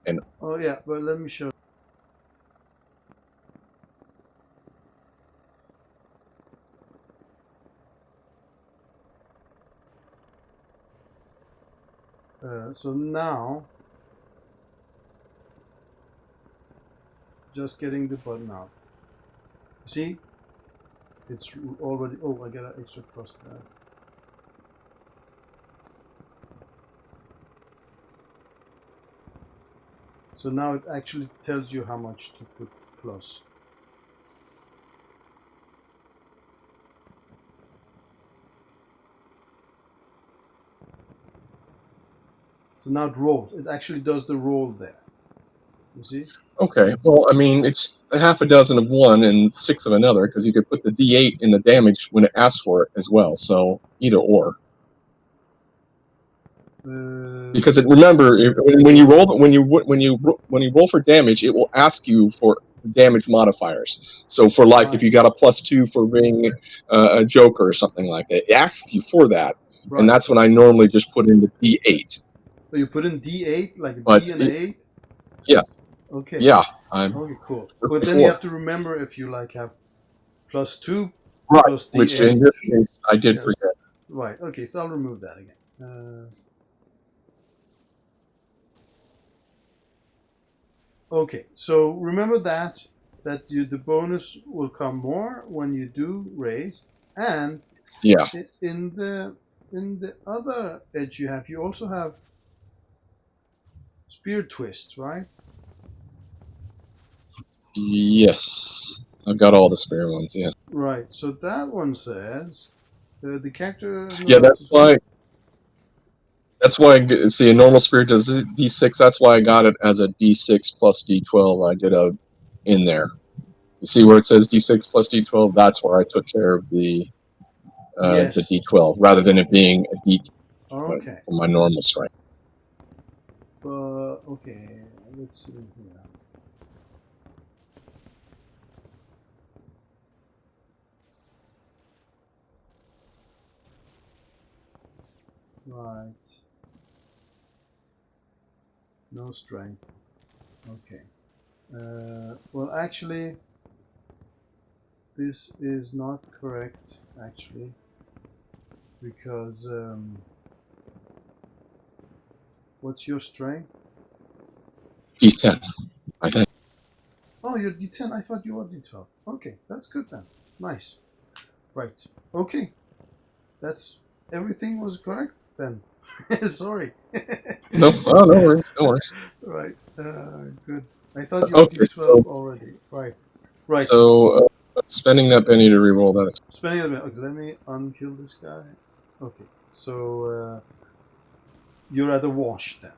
And oh yeah, but let me show. So now, just getting the button out. See, it's already. Oh, I got an extra plus there. So now it actually tells you how much to put plus. So now it rolls. It actually does the roll there. You see? Okay. Well, I mean, it's a half a dozen of one and 6 of another, because you could put the D8 in the damage when it asks for it as well. So either or. Because remember, when you roll for damage, it will ask you for damage modifiers. So for if you got a +2 for being a Joker or something like that, it asks you for that, and that's when I normally just put in the D8. So you put in D8, like a D and an 8? Yeah. Okay. Yeah. Okay, cool. But then you have to remember if you have +2 plus D8. Which in this case I did forget. Right. Okay, so I'll remove that again. Okay, so remember that the bonus will come more when you do raise, and in the other edge you also have spear twists, right? Yes, I've got all the spare ones. Yeah. Right. So that one says the character. Yeah, that's why. That's why see a normal spirit does D6. That's why I got it as a D6 plus D12. I did a in there. You see where it says D6 plus D12? That's where I took care of the the Yes. D12 rather than it being a D Okay. for my normal strength. Okay. Let's see here. Right. No strength. Okay. Well, actually, this is not correct, actually, because what's your strength? D10, I think. Oh, you're D10. I thought you were D12. Okay, that's good then. Nice. Right. Okay. That's everything was correct then. Sorry. No, oh, no worries, no worries. Right. Good. I thought you were Okay, D12 already. Right. Right. so spending that penny to reroll that. Spending a minute. Okay, let me unkill this guy. Okay. So you're at a wash then.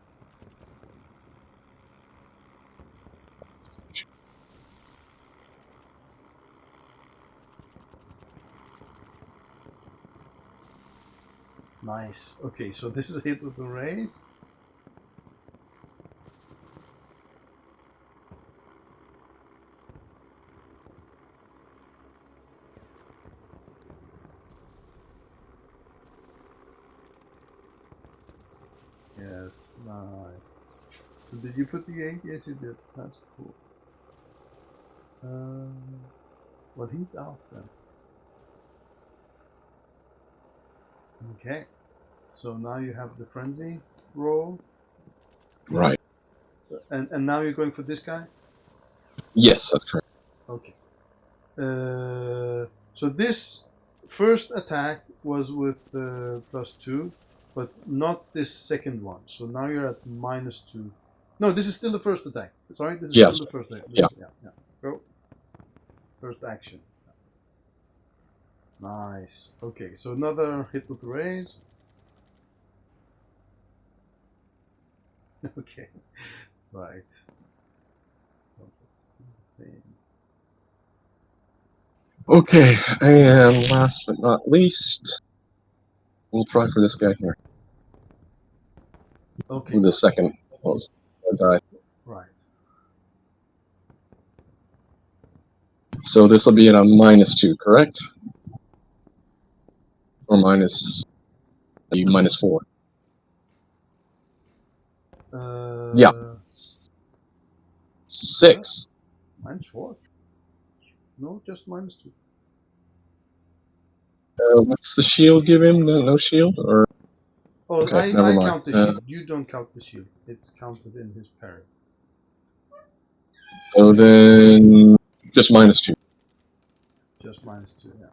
Nice. Okay, so this is a hit with the raise. Yes, nice. So did you put the 8? Yes, you did. That's cool. Well, he's out then. Okay. So now you have the frenzy roll, Right. and now you're going for this guy. Yes, that's correct. Okay. So this first attack was with +2, but not this second one. So now you're at -2. No, this is still the first attack. Sorry, this is Yes. still the first attack. Yeah. Yeah. Go. First action. Nice. Okay, so another hit with the raise. Okay. Right. So let's do the thing. Okay, and last but not least, we'll try for this guy here Okay. with the second die. Right. So this will be at a -2, correct? Or -4. Yeah. 6. -4. No, just -2. What's the shield give him? No shield? Or Oh, okay, never I mind. count the shield. You don't count the shield. It's counted in his parry. So then just -2. Just -2, yeah.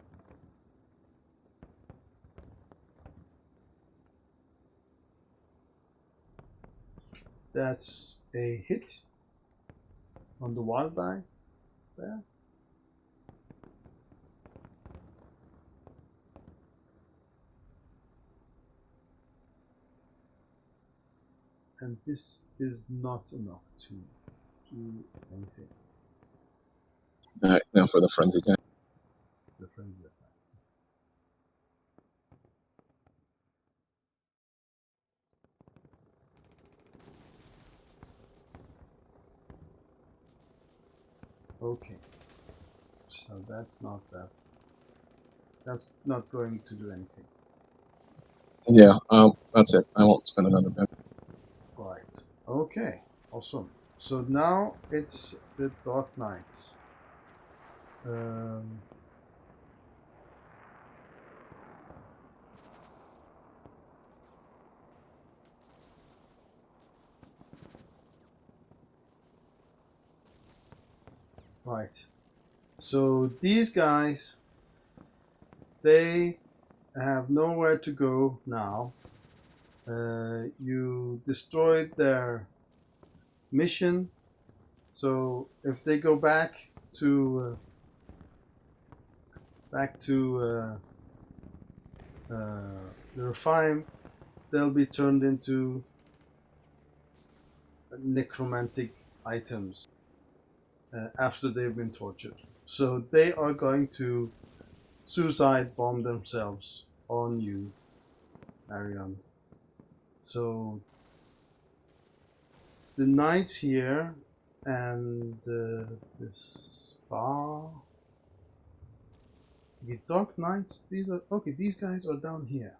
That's a hit on the wild die there. And this is not enough to do anything. Alright, now for the frenzy guy. The frenzy attack. Okay. So that's not that. That's not going to do anything. Yeah, that's it. I won't spend another penny. Right. Okay. Awesome. So now it's the Dark Knights. Right. So these guys, they have nowhere to go now. You destroyed their mission, so if they go back to the refine, they'll be turned into necromantic items after they've been tortured. So they are going to suicide bomb themselves on you, Arion. So the knights here and this bar. The dark knights. These are okay. These guys are down here.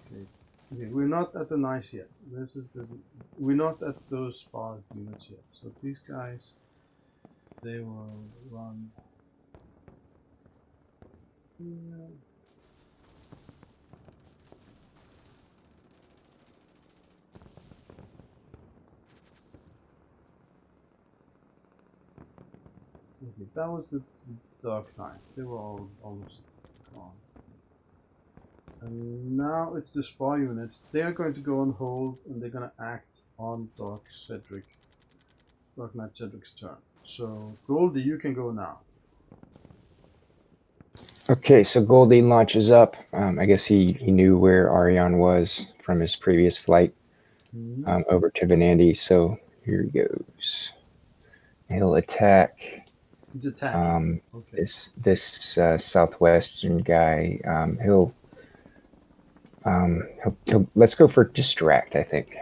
Okay. Okay, we're not at the knights yet. This is the. We're not at those bar units yet. So these guys, they will run. Here. Okay, that was the Dark Knight. They were all almost gone. And now it's the spy units. They're going to go on hold and they're going to act on Dark Knight Cedric's turn. So, Goldie, you can go now. Okay, so Goldie launches up. I guess he knew where Arion was from his previous flight over to Venandi. So here he goes. He'll attack. He's attacking. Okay. This southwestern guy. He'll let's go for distract. I think.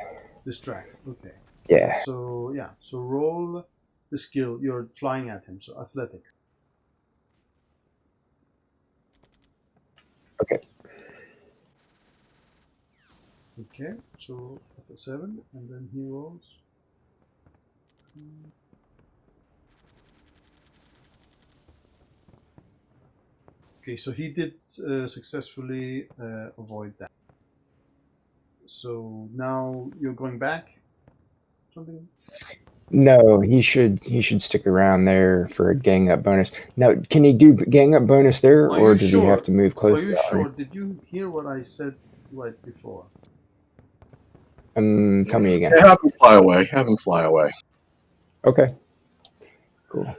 Distract. Okay. Yeah. So yeah. So roll the skill. You're flying at him. So athletics. Okay. Okay. So 7, and then he rolls. Okay, so he did successfully avoid that. So now you're going back? Something? No, he should stick around there for a gang up bonus. Now, can he do gang up bonus there, or does he have to move closer? Are you sure? Did you hear what I said right before? Tell me again. Yeah, have him fly away. Have him fly away. Okay. Cool.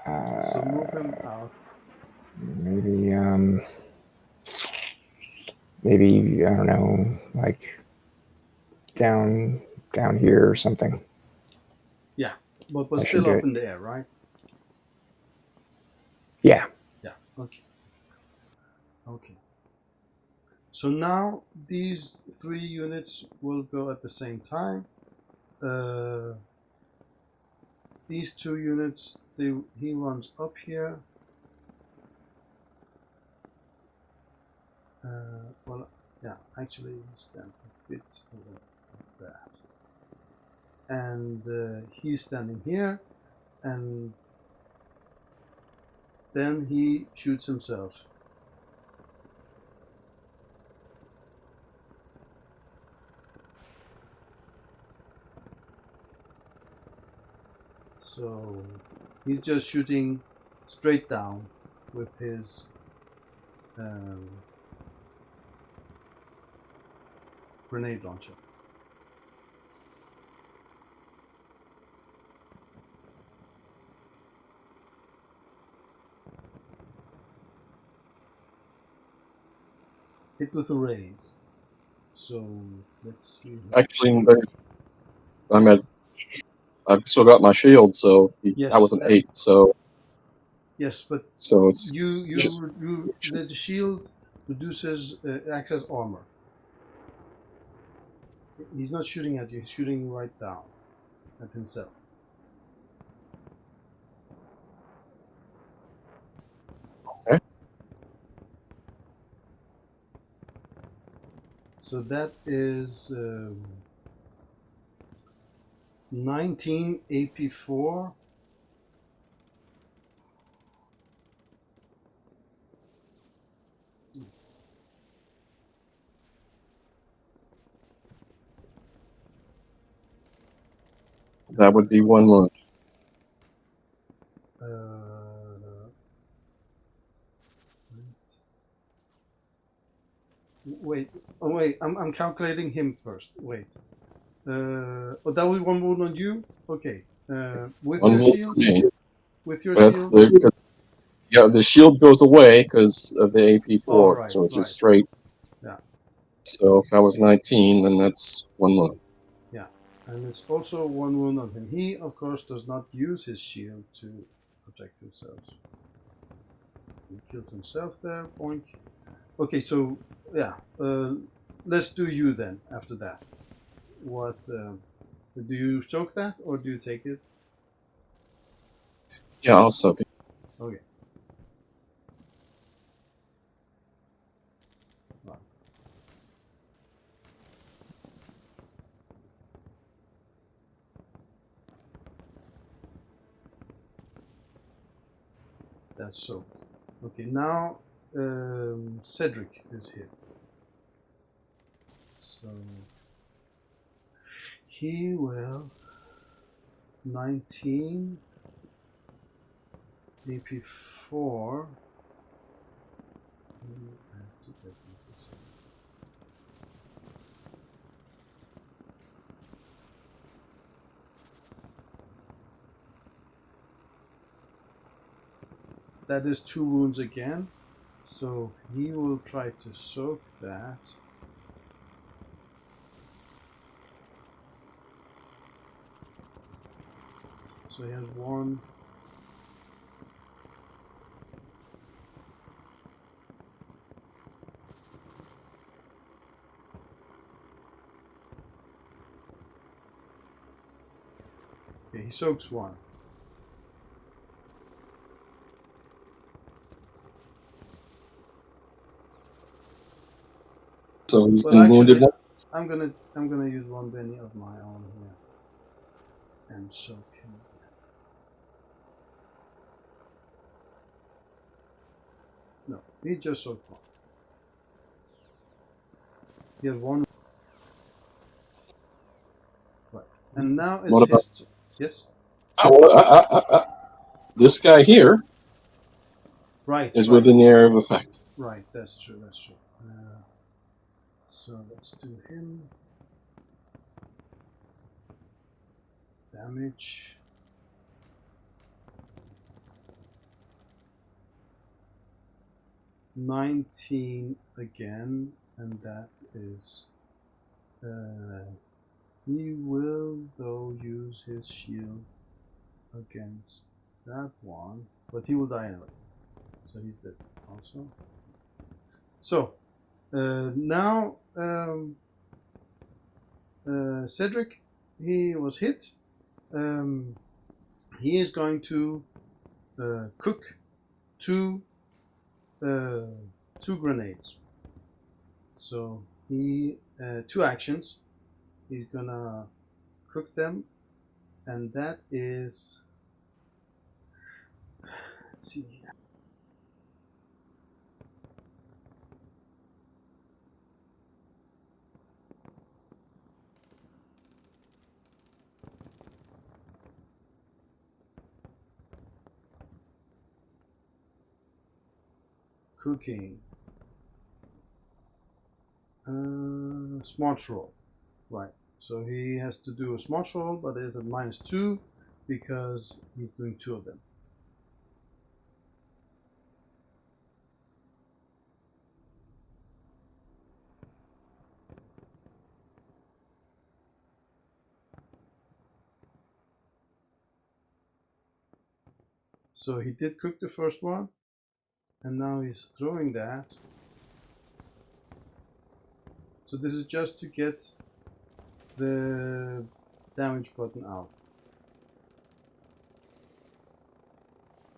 So move him out. Maybe I don't know, like down here or something. Yeah, but still up in the air, right? Yeah. Yeah. Okay. Okay. So now these 3 units will go at the same time. These 2 units, he runs up here. Well, yeah, actually, stand a bit over that. And he's standing here, and then he shoots himself. So he's just shooting straight down with his grenade launcher. Hit with a raise. So let's see. Actually, I've still got my shield, so that was an 8. So yes, but so it's the shield reduces acts as armor. He's not shooting at you; he's shooting right down at himself. Okay. So that is 19 AP4. That would be 1 wound. Wait. Oh wait. I'm calculating him first. Wait. Oh, that was 1 wound on you. Okay. With your shield. With your shield. The shield goes away because of the AP4, right, so it's just straight. Yeah. So if I was 19, then that's 1 wound. Yeah. And it's also 1 wound on him. He, of course, does not use his shield to protect himself. He kills himself there. Boink. Okay, so yeah, let's do you then. After that, what do you soak that or do you take it? Yeah, I'll soak it. Okay. Right. That's soaked. Okay, now Cedric is here. So he will 19 AP4. I have to get this. That is 2 wounds again. So he will try to soak that. So he has 1. Okay, he soaks 1. So he's But been wounded actually, one. I'm gonna use 1 Benny of my own here and soak him. No, he just soaked 1. He has 1. Right, and now it's What about his. Yes. This guy here Right. is Right. within the area of effect. Right. That's true. That's true. So let's do him. Damage. $19 again, and that is. He will though use his shield against that one, but he will die anyway. So he's dead also. So now Cedric, he was hit. He is going to cook 2 grenades. So he 2 actions. He's gonna cook them, and that is. Let's see. Cooking. Smart roll. Right. So he has to do a smart roll, but it's at -2 because he's doing 2 of them. So he did cook the first one, and now he's throwing that. So this is just to get the damage button out.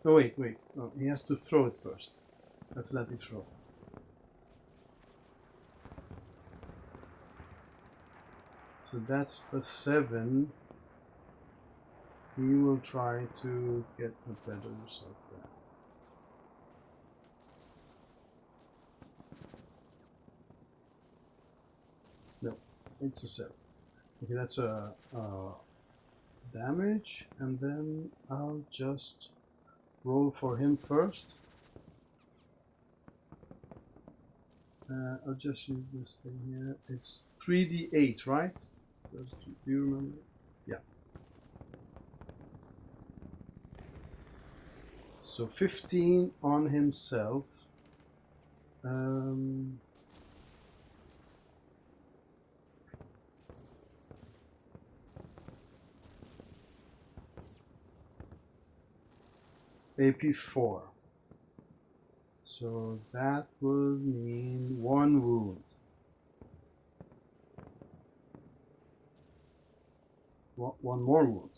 No, wait. Oh, he has to throw it first. Athletics roll. So that's a 7. He will try to get a better result there. No, it's a 7. Okay, that's a damage, and then I'll just roll for him first. I'll just use this thing here. It's 3d8, right? Do you remember? Yeah. So 15 on himself. AP4. So that would mean 1 wound. One more wound.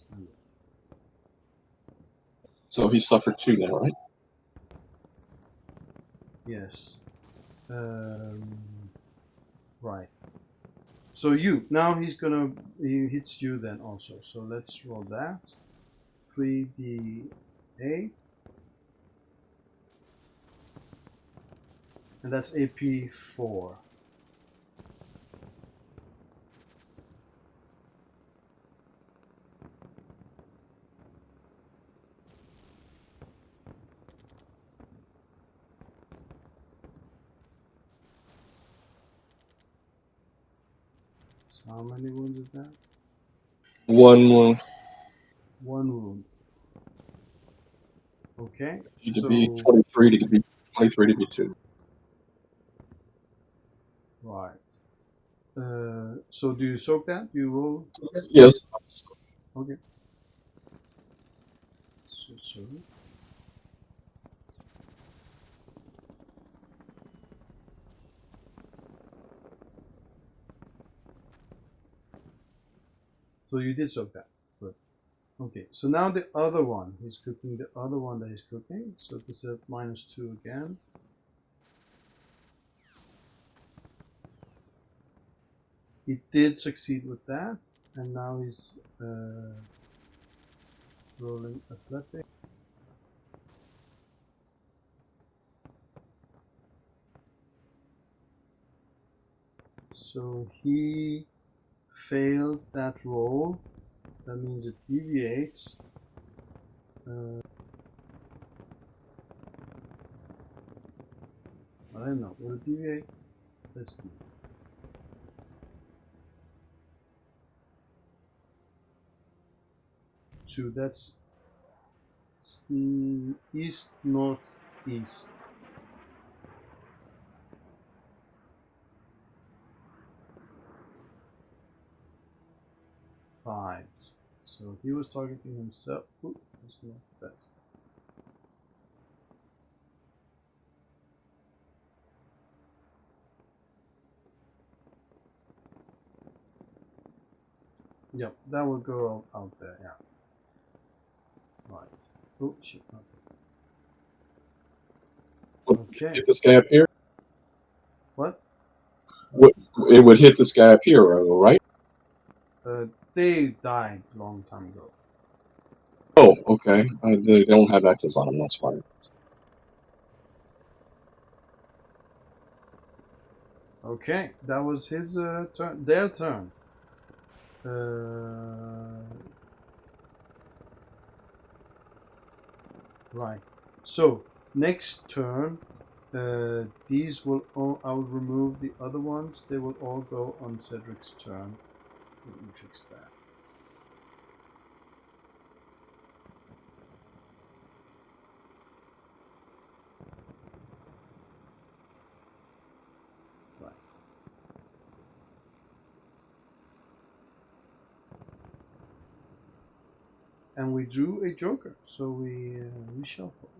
So he suffered 2 now, right? Yes. Right. So now he hits you then also. So let's roll that. 3d8. And that's AP4. So how many wounds is that? 1 wound. 1 wound. Okay. Need to be 23 to be 2. Right. So do you soak that? You roll? Yes. Okay. So. So you did soak that. Good. Okay. So now the other one. He's cooking the other one that he's cooking. So this is -2 again. He did succeed with that. And now he's rolling athletic. So he failed that roll. That means it deviates. I don't know. Will it deviate? Let's see. Two. That's east, northeast. Five. So he was targeting himself. Ooh, it's not that. Yep, that will go out there, yeah. Right. Oh, shit. Okay. Hit this guy up here? What? It would hit this guy up here, right? They died a long time ago. Oh, okay. They don't have access on him, that's fine. Okay, that was his turn. Their turn. Right. So next turn, these will all. I will remove the other ones. They will all go on Cedric's turn. Let me fix that. Right. And we drew a joker, so we shuffle,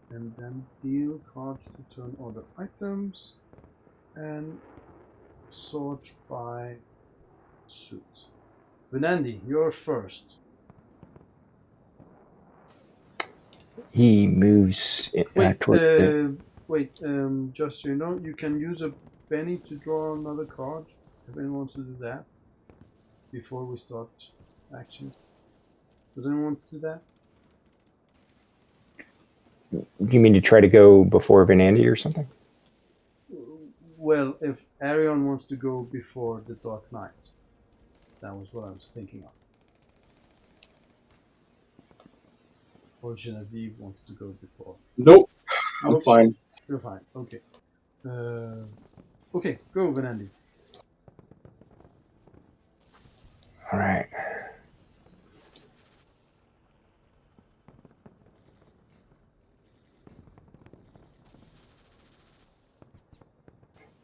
and then deal cards to turn order items, and sort by suit. Venandi, you're first. He moves Wait, towards the. just so you know, you can use a penny to draw another card if anyone wants to do that before we start action. Does anyone want to do that? You mean to try to go before Venandi or something? Well, if Arion wants to go before the Dark Knight, that was what I was thinking of. Or Genevieve wants to go before. Nope. I'm fine. You're fine. Okay. Okay, go, Venandi. All right.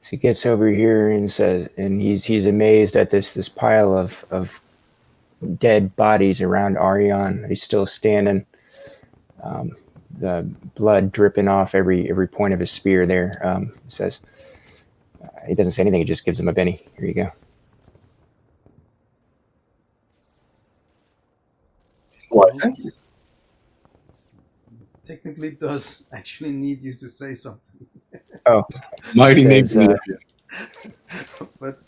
So he gets over here and says, and he's amazed at this pile of dead bodies around Arion. He's still standing. The blood dripping off every point of his spear there. It says, he doesn't say anything, he just gives him a Benny. Here you go. Why, thank you. Technically, it does actually need you to say something. Oh, Mighty name. But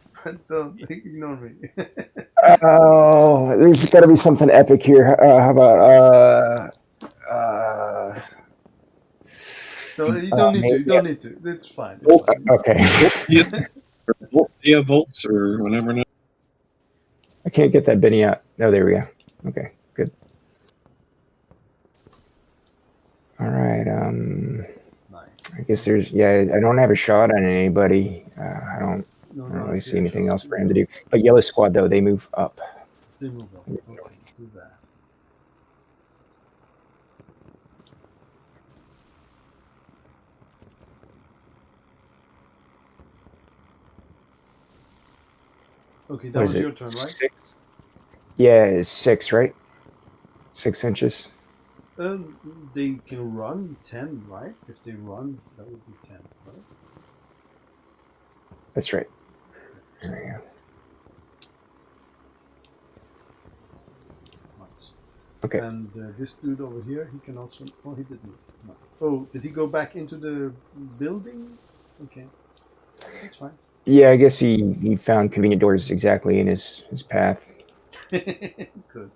don't ignore me. Oh, there's got to be something epic here. How about No, you don't need to. You don't need to. It's fine. Okay. Yeah, volts or whatever. No. I can't get that Benny out. Oh, there we go. Okay, good. All right. Nice. I guess there's, I don't have a shot on anybody. I don't really see anything else for him to do. But Yellow Squad, though, they move up. They move up. Okay, do that. Okay, that was your turn, right? 6? Yeah, it's 6, right? 6 inches. They can run 10, right? If they run, that would be 10, right? That's right. There we go. Nice. Okay. And this dude over here, he can also. Oh, he didn't. No. Oh, did he go back into the building? Okay, that's fine. Yeah, I guess he found convenient doors exactly in his path. Good.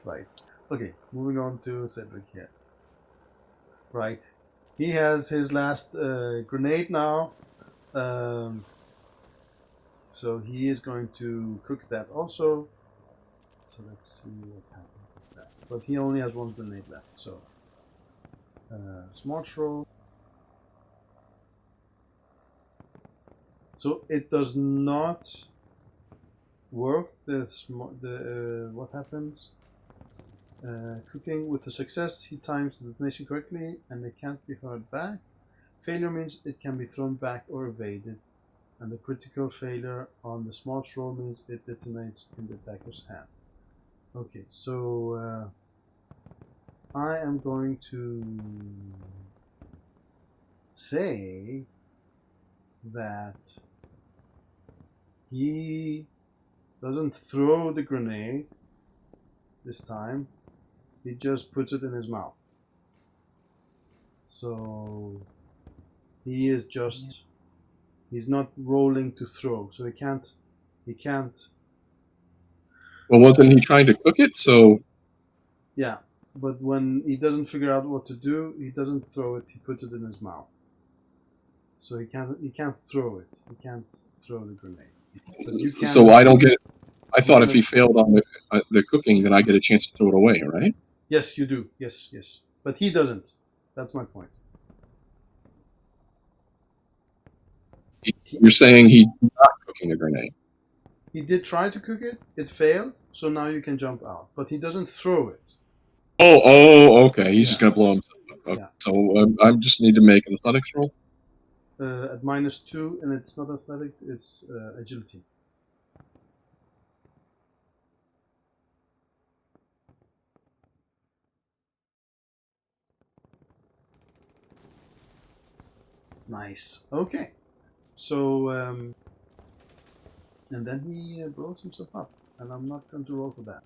Right. Okay, moving on to Cedric here. Right. He has his last grenade now. So he is going to cook that also. So let's see what happens with that. But he only has one grenade left. So smart throw. So it does not work. What happens? Cooking with a success, he times the detonation correctly and it can't be heard back. Failure means it can be thrown back or evaded, and the critical failure on the smart throw means it detonates in the attacker's hand. Okay, so I am going to say that he doesn't throw the grenade this time. He just puts it in his mouth. So he is just, he's not rolling to throw, so he can't. Well, wasn't he trying to cook it? So Yeah, but when he doesn't figure out what to do, he doesn't throw it. He puts it in his mouth. So he can't throw it. He can't throw the grenade. But you can. So I don't get. I thought if he failed on the cooking, then I get a chance to throw it away, right? Yes, you do. Yes. But he doesn't. That's my point. You're saying he's not cooking the grenade. He did try to cook it. It failed. So now you can jump out. But he doesn't throw it. Oh, okay. He's just gonna blow himself up. Okay. Yeah. So I just need to make an athletics roll. At -2, and it's not athletic. It's agility. Nice. Okay. So, and then he blows himself up, and I'm not going to roll for that.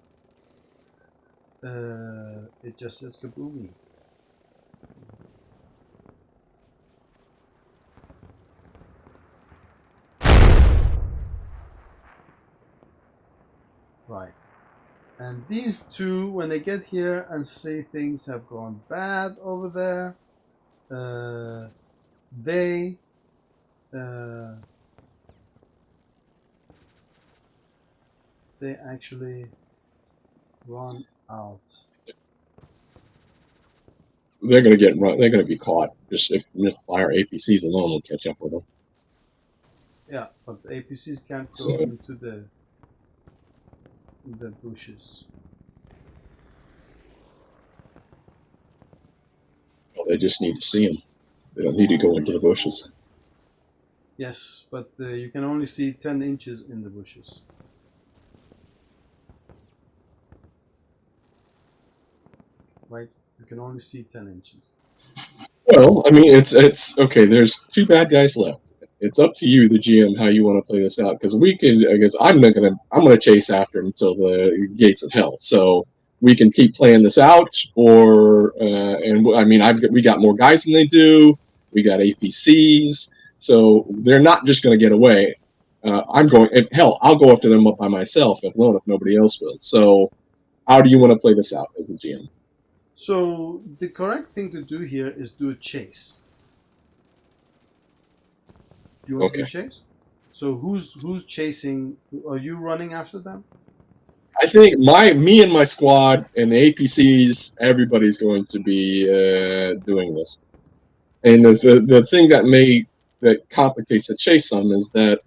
It just says kaboomy. Right. And these two, when they get here and see things have gone bad over there, they actually run out. They're gonna get run. They're gonna be caught. Just if fire APCs alone will catch up with them. Yeah, but the APCs can't go into the bushes. Well, they just need to see them. They don't need to go into the bushes. Yes, but you can only see 10 inches in the bushes. right? You can only see 10 inches. Well, I mean, it's okay. There's two bad guys left. It's up to you, the GM, how you want to play this out. Because we can, I guess, I'm gonna chase after him until the gates of hell. So we can keep playing this out, or and I mean, we got more guys than they do. We got APCs, so they're not just gonna get away. I'm going. Hell, I'll go after them up by myself alone if nobody else will. So how do you want to play this out as the GM? So the correct thing to do here is do a chase. Do you want to do Okay. a chase? So who's chasing? Are you running after them? I think me and my squad and the APCs, everybody's going to be doing this. And the thing that complicates the chase some is that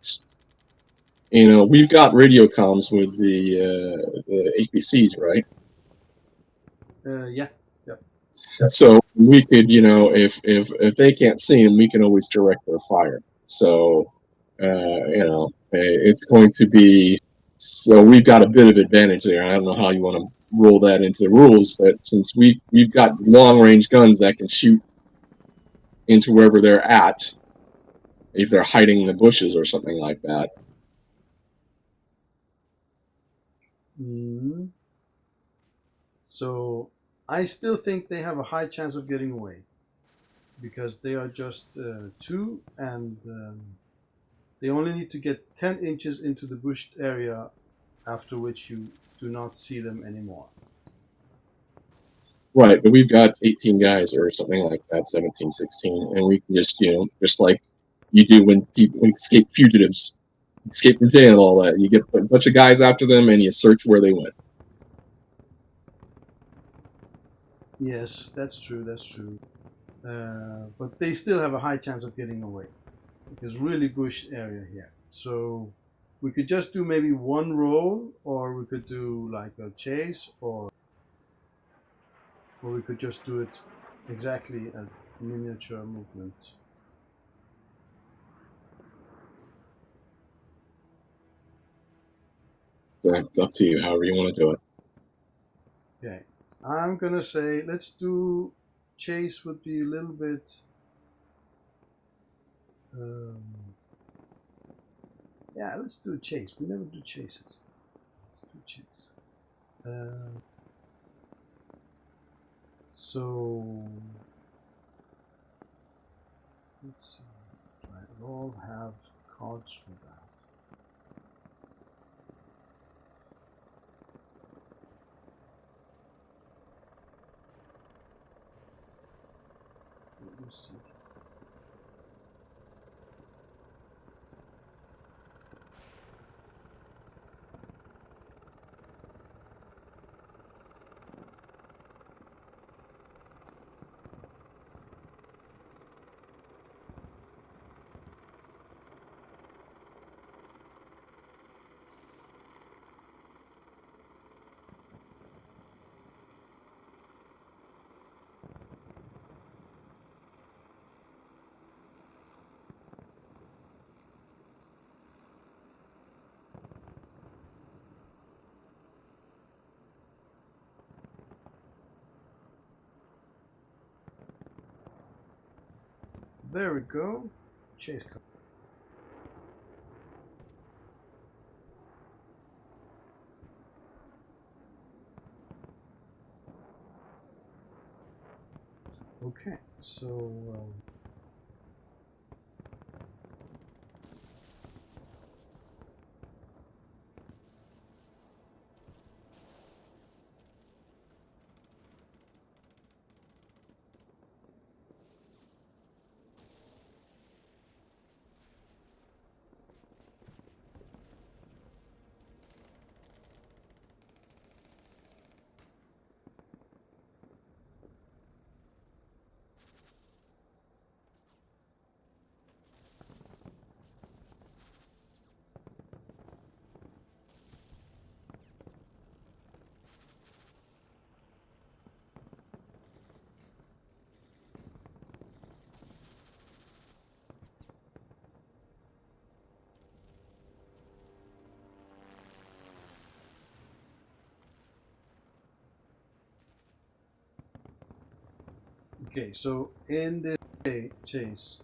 we've got radio comms with the APCs, right? Yeah. Yep. So we could, if they can't see them, we can always direct their fire. So it's going to be. So we've got a bit of advantage there. I don't know how you want to roll that into the rules, but since we've got long range guns that can shoot into wherever they're at, if they're hiding in the bushes or something like that. Mm. So I still think they have a high chance of getting away because they are just two, and they only need to get 10 inches into the bushed area, after which you do not see them anymore. Right, but we've got 18 guys or something like that, 17, 16, and we can just like you do when people escape fugitives, escape from jail and all that. You get a bunch of guys after them and you search where they went. Yes, that's true. That's true. But they still have a high chance of getting away because really bush area here. So we could just do maybe one roll, or we could do like a chase, or we could just do it exactly as miniature movement. It's up to you, however you want to do it. Okay, I'm gonna say let's do chase. Would be a little bit. Um, yeah, let's do a chase. We never do chases. Let's do chase. So let's see. I all have cards for that. Let me see. There we go. Chase card. Okay, so Okay, so in this chase,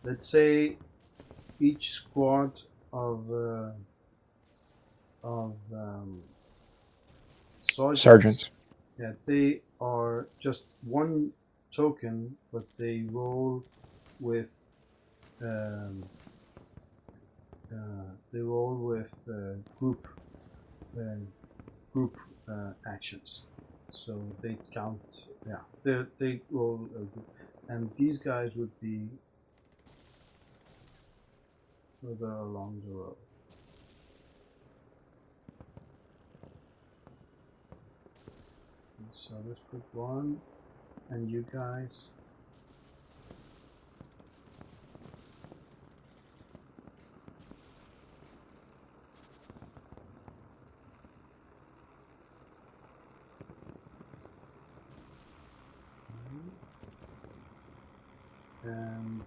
let's say each squad of sergeants, yeah, they are just one token, but they roll with group uh, group actions. So they count. Yeah, they roll a group, and these guys would be further along the road. So let's put one, and you guys. And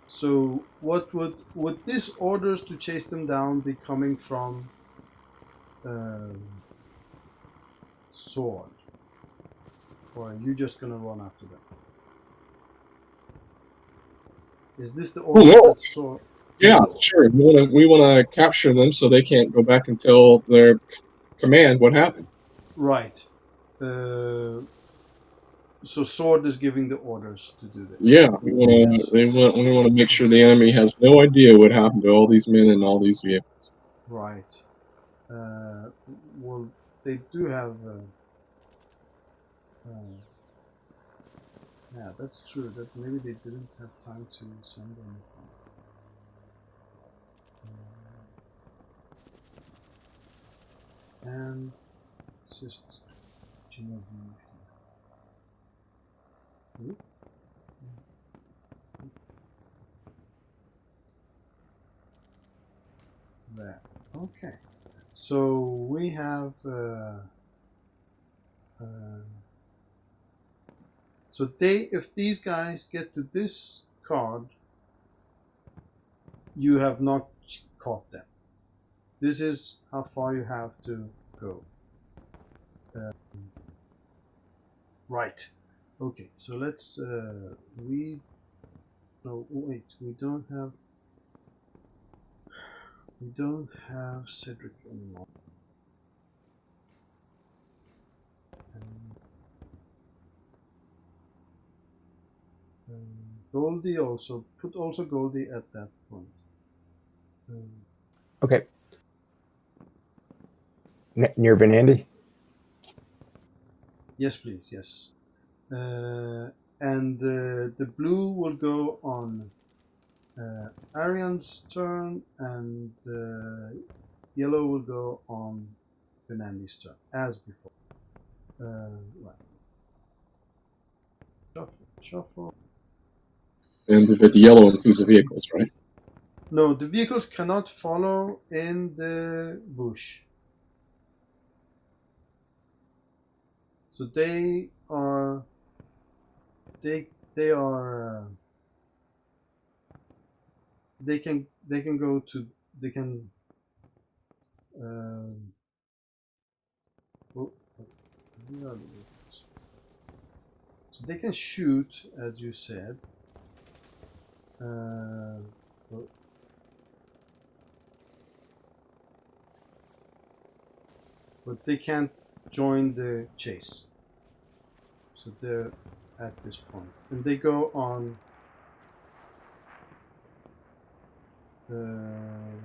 so, what would this orders to chase them down be coming from? Sword, or are you just gonna run after them? Is this the order that sword? Yeah, sure. We wanna capture them so they can't go back and tell their command what happened. Right. So sword is giving the orders to do this. Yeah, we wanna make sure the enemy has no idea what happened to all these men and all these vehicles. Right. Well, they do have. Yeah, that's true. That maybe they didn't have time to send anything. And just Genevieve. There. Okay. So we have. So if these guys get to this card, you have not caught them. This is how far you have to go. Right. Okay. So let's read. No, wait. We don't have Cedric anymore. Goldie also put Goldie at that point. Okay. Near Vanandi? Yes, please. Yes. And the blue will go on Arion's turn, and yellow will go on Fernandi's turn, as before. Right. Shuffle. And the yellow includes the vehicles, right? No, the vehicles cannot follow in the bush. So they are. They can go to they can. So they can shoot, as you said. But they can't join the chase. So they're at this point. And they go on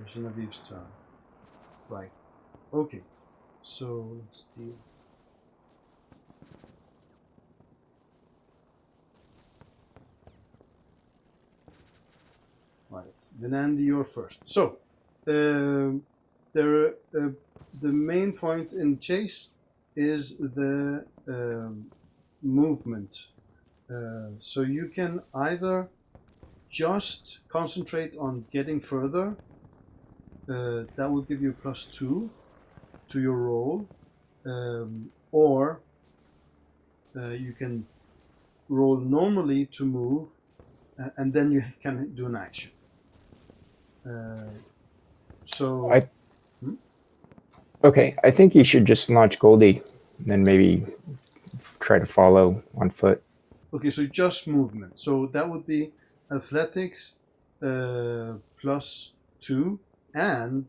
Genevieve's turn. Right. Okay. So let's deal. Right. Venandi, you're first. So the main point in chase is the movement. So you can either just concentrate on getting further. That will give you +2 to your roll, or you can roll normally to move, and then you can do an action. So Okay, I think you should just launch Goldie, and then maybe try to follow on foot. Okay, so just movement. So that would be athletics +2, and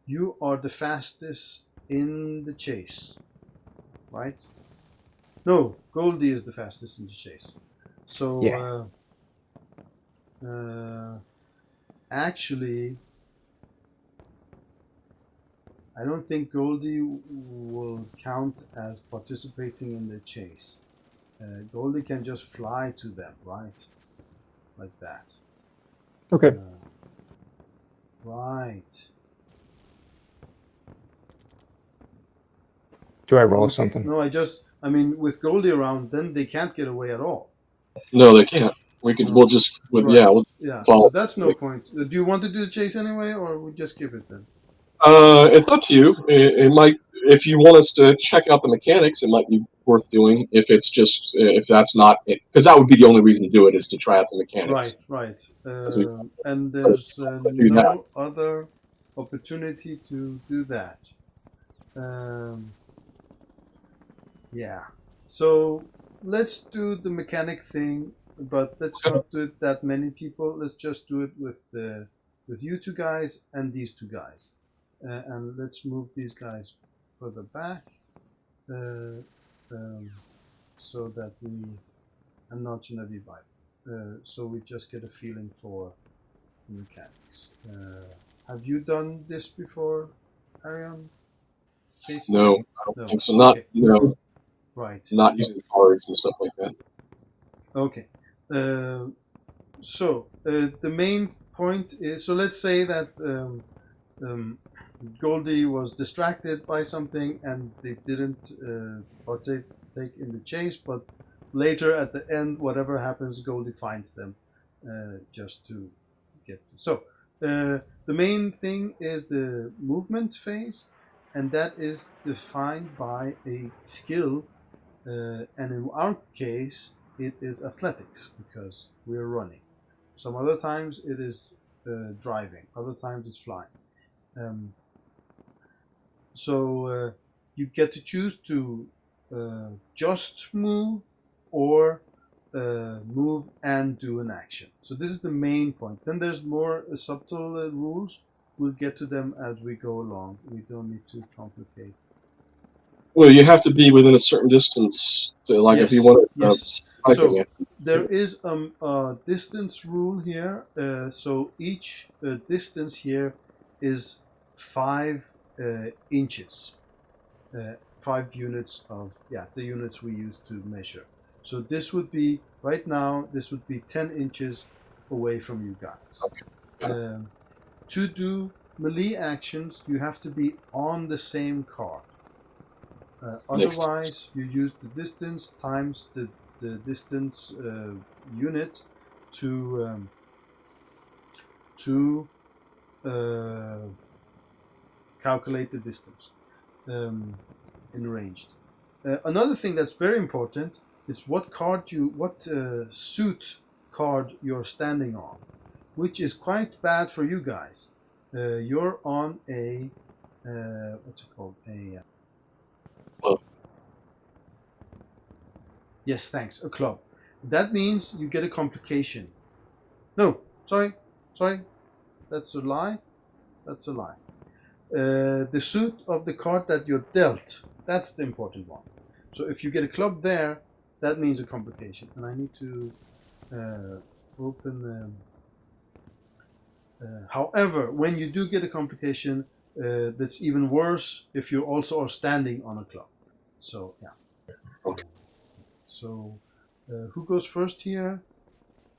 you are the fastest in the chase, right? No, Goldie is the fastest in the chase. So actually, I don't think Goldie will count as participating in the chase. Goldie can just fly to them, right? Like that. Okay. Right. Do I roll Okay. something? No, I mean, with Goldie around, then they can't get away at all. No, they can't. We'll just, Right. we'll Yeah. follow. So that's no point. Do you want to do the chase anyway, or we just skip it then? It's up to you. It might, if you want us to check out the mechanics, it might be worth doing. If it's just, if that's not, because that would be the only reason to do it is to try out the mechanics. Right. we- And there's do that. no other opportunity to do that. Yeah. So let's do the mechanic thing, but let's not do it that many people. Let's just do it with you two guys and these two guys, and let's move these guys further back, uh, so that we and not Genevieve so we just get a feeling for the mechanics. Have you done this before, Arion? Jason? No, I don't No. think so. Not, Okay. Right. not using cards and stuff like that. Okay. So the main point is, so let's say that Goldie was distracted by something and they didn't partake in the chase, but later at the end, whatever happens, Goldie finds them just to get. So the main thing is the movement phase, and that is defined by a skill, and in our case, it is athletics because we're running. Some other times it is driving, other times it's flying. So you get to choose to just move or move and do an action. So this is the main point. Then there's more subtle rules. We'll get to them as we go along. We don't need to complicate. Well, you have to be within a certain distance. To, like if you want to. So there is a distance rule here. So each distance here is 5 inches. 5 units of the units we use to measure. So this would be right now. This would be 10 inches away from you guys. Okay. To do melee actions, you have to be on the same card. Otherwise, you use the distance times the distance unit to calculate the distance in ranged. Another thing that's very important is what suit card you're standing on, which is quite bad for you guys. You're on a what's it called? Club. Yes, thanks. A club. That means you get a complication. No, sorry. That's a lie. The suit of the card that you're dealt. That's the important one. So if you get a club there, that means a complication. And I need to open. However, when you do get a complication, that's even worse if you also are standing on a club. So yeah. Okay. So who goes first here?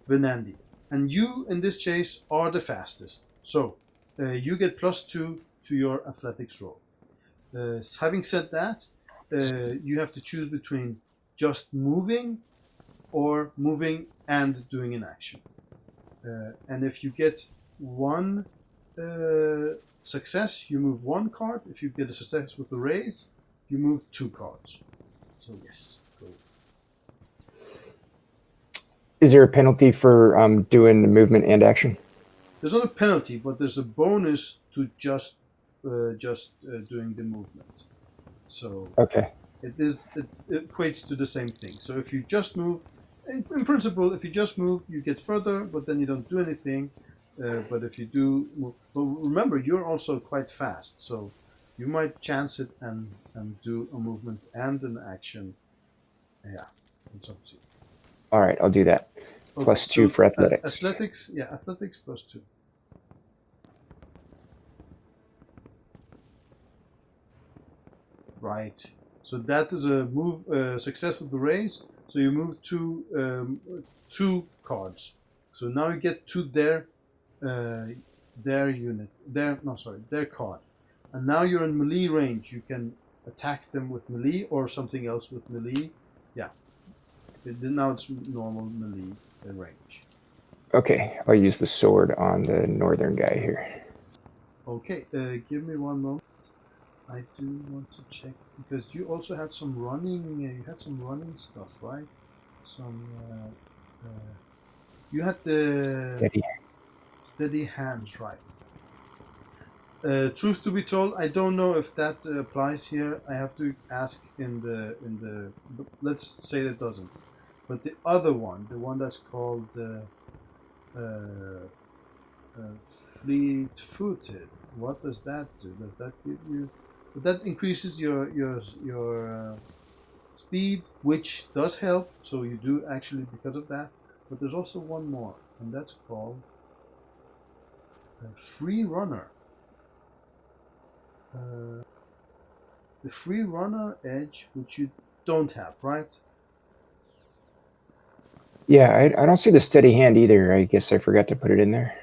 Venandi. And you in this chase are the fastest. So you get +2 to your athletics roll. Having said that, you have to choose between just moving or moving and doing an action. And if you get one success, you move 1 card. If you get a success with the raise, you move 2 cards. So yes, go. Is there a penalty for doing movement and action? There's not a penalty, but there's a bonus to just just doing the movement. So Okay. it equates to the same thing. So if you just move, in principle, if you just move, you get further, but then you don't do anything. But if you do move, but remember, you're also quite fast, so you might chance it and do a movement and an action. Yeah, it's up to you. All right, I'll do that. Okay, Plus 2 for athletics. Athletics, yeah, athletics plus 2. Right. So that is a move success of the race. So you move two cards. So now you get to their unit. Their card. And now you're in melee range. You can attack them with melee or something else with melee. Yeah. Now it's normal melee range. Okay, I'll use the sword on the northern guy here. Okay, give me one moment. I do want to check because you also had some running. You had some running stuff, right? Some. You had the steady hands, right? Truth to be told, I don't know if that applies here. I have to ask in the. Let's say that doesn't. But the other one, the one that's called fleet-footed. What does that do? Does that give you? That increases your speed, which does help. So you do actually because of that. But there's also one more, and that's called free runner. The free runner edge, which you don't have, right? Yeah, I don't see the steady hand either. I guess I forgot to put it in there.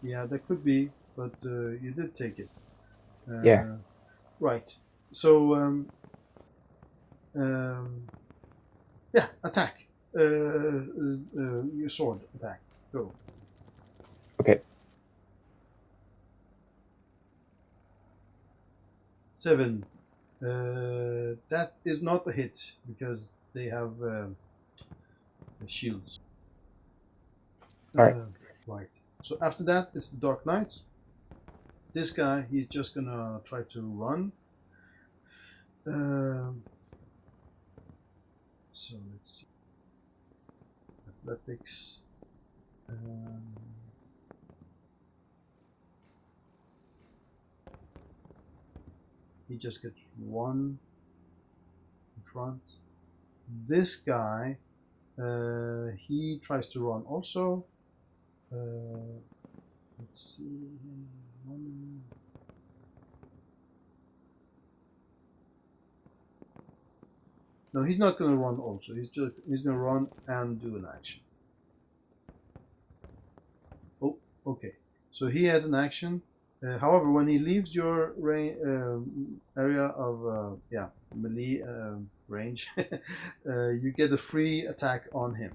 Yeah, that could be, but you did take it. Yeah. Right. So, yeah, attack. Your sword attack. Go. Okay. 7. That is not a hit because they have shields. All right. Right. So after that, it's the Dark Knights. This guy, he's just gonna try to run. So let's see. Athletics. He just gets 1 in front. This guy, he tries to run also. Let's see. No, he's not going to run also. He's going to run and do an action. Oh, okay. So he has an action. However, when he leaves your area of melee range, you get a free attack on him.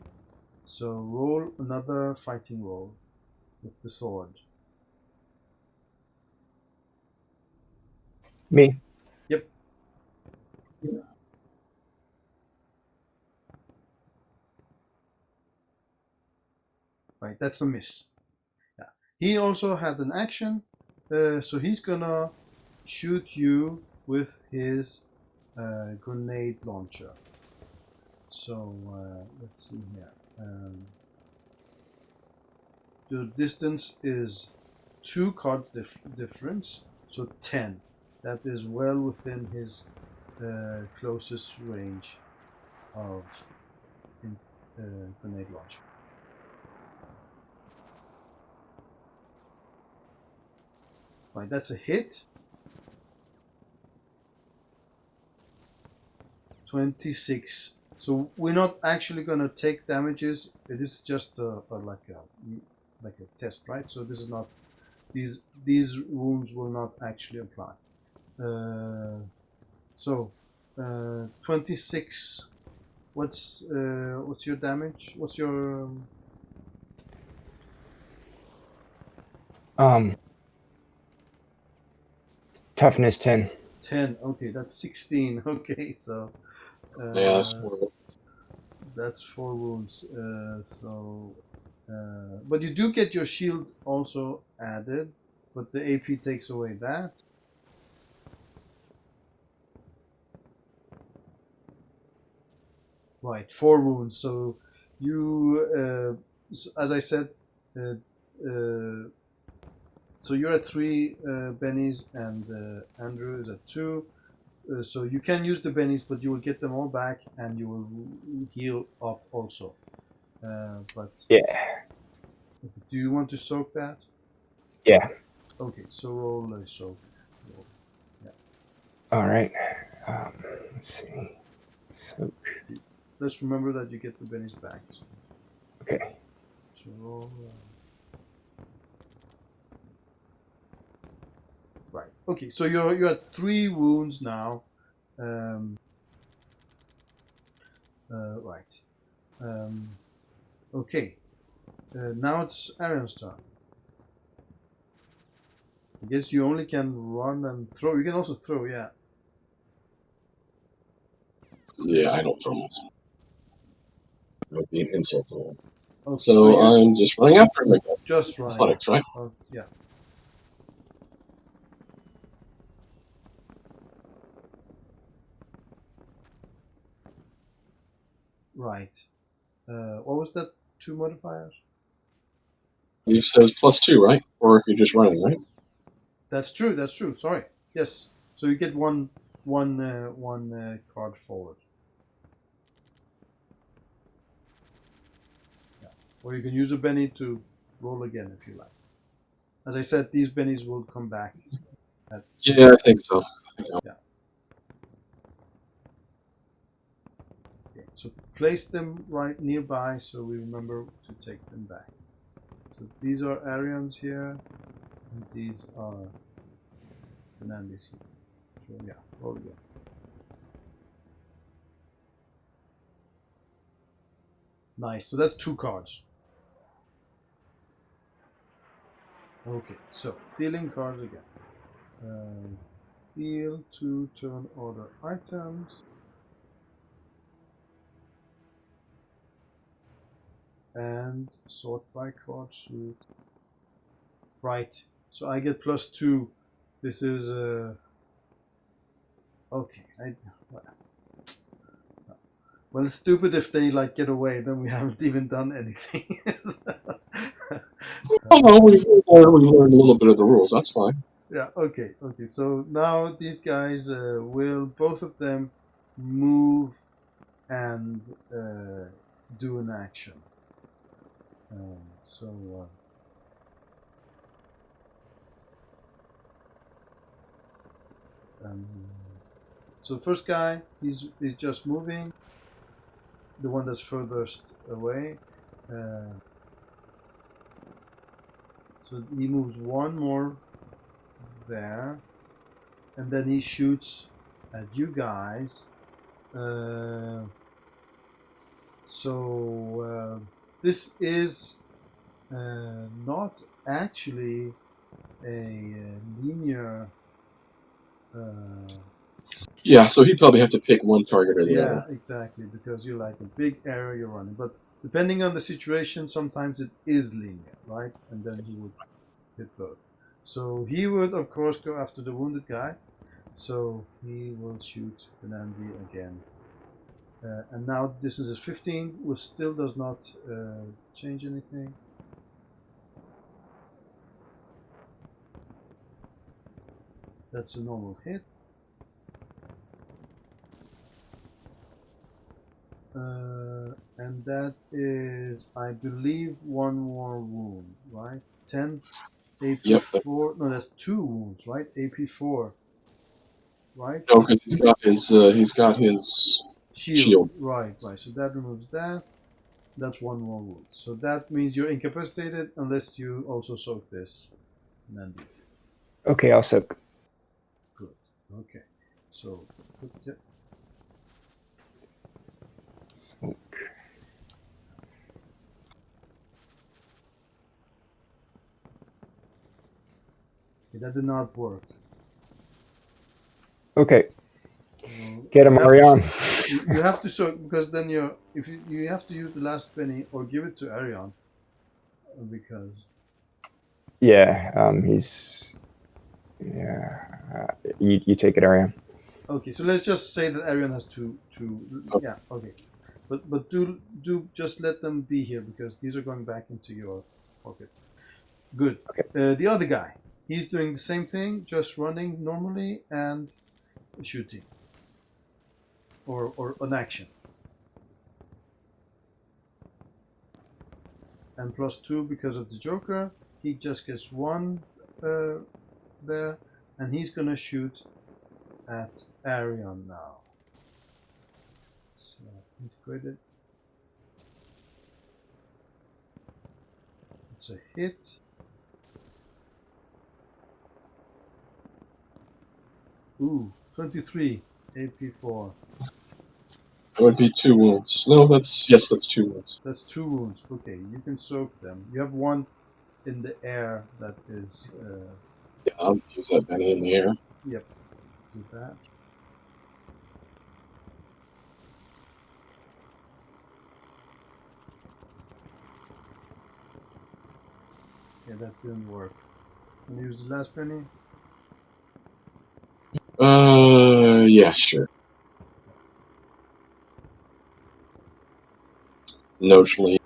So roll another fighting roll with the sword. Me? Yep. Right, that's a miss. Yeah. He also had an action, so he's gonna shoot you with his grenade launcher. So let's see here. The distance is 2 card difference, so 10. That is well within his closest range of grenade launcher. Right, that's a hit. 26. So we're not actually gonna take damages. It is just like a test, right? So this is not these wounds will not actually apply. So 26. What's your damage? What's your Toughness 10. 10? Okay, that's 16. Okay, so Yeah, that's 4 wounds. So But you do get your shield also added, but the AP takes away that. Right, 4 wounds. So you, as I said, so you're at 3 bennies, and Andrew is at 2. So you can use the bennies, but you will get them all back, and you will heal up also. But Yeah. do you want to soak that? Yeah. Okay, so roll a soak. Yeah. All right. Let's see. So, Let's remember that you get the bennies back. So, okay. so roll. Right. Okay. So you're at 3 wounds now. Right. Okay. Now it's Arion's turn. I guess you only can run and throw. You can also throw, yeah. Yeah, I don't throw much. That would be an insult to him. Okay, So I'm just running after him, I guess. just running. Athletics, right? Yeah. Right. What was that? 2 modifiers? He says +2, right? Or if you're just running, right? That's true. That's true. Sorry. Yes. So you get one card forward. Yeah. Or you can use a Benny to roll again if you like. As I said, these bennies will come back. Yeah, I think so. Yeah. Okay. So place them right nearby so we remember to take them back. So these are Arions here, and these are Fernandez here. So yeah, roll again. Nice. So that's 2 cards. Okay. So dealing cards again. Deal 2 turn order items. And sort by card suit. Right. So I get +2. This is okay. Well, it's stupid if they like get away, then we haven't even done anything. Oh, well, we learned a little bit of the rules. That's fine. Yeah. Okay. Okay. So now these guys will both of them move and do an action. So the first guy, he's just moving. The one that's furthest away. So he moves 1 more there, and then he shoots at you guys. So this is not actually a linear. Yeah, so he'd probably have to pick one target or the Yeah, other. exactly, because you're like a big area you're running. But depending on the situation, sometimes it is linear, right? And then he would hit both. So he would, of course, go after the wounded guy. So he will shoot Benandi again. And now distance is 15, which still does not change anything. That's a normal hit. And that is, I believe, 1 more wound, right? 10 AP4. Yep. No, that's 2 wounds, right? AP4, right? No, because he's got his shield. Right. So that removes that. That's 1 more wound. So that means you're incapacitated unless you also soak this, Nandi. Okay, I'll soak. Good. Okay. So Soak. that did not work. Okay. Get him, Arion. You have to soak, because then you have to use the last penny or give it to Arion. because he's you take it, Arion. okay. So let's just say that Arion has two. Okay. Yeah. Okay. But do just let them be here because these are going back into your pocket. Good. Okay. The other guy, he's doing the same thing, just running normally and shooting, or an action. And +2 because of the Joker. He just gets 1 there, and he's gonna shoot at Arion now. So integrate it. It's a hit. Ooh, 23 AP4. That would be 2 wounds. No, that's 2 wounds. That's 2 wounds. Okay, you can soak them. You have 1 in the air that is. Yeah, I'll use that Benny in the air. Yep. Do that. Yeah, that didn't work. Can you use the last penny? Yeah, sure. Notionally.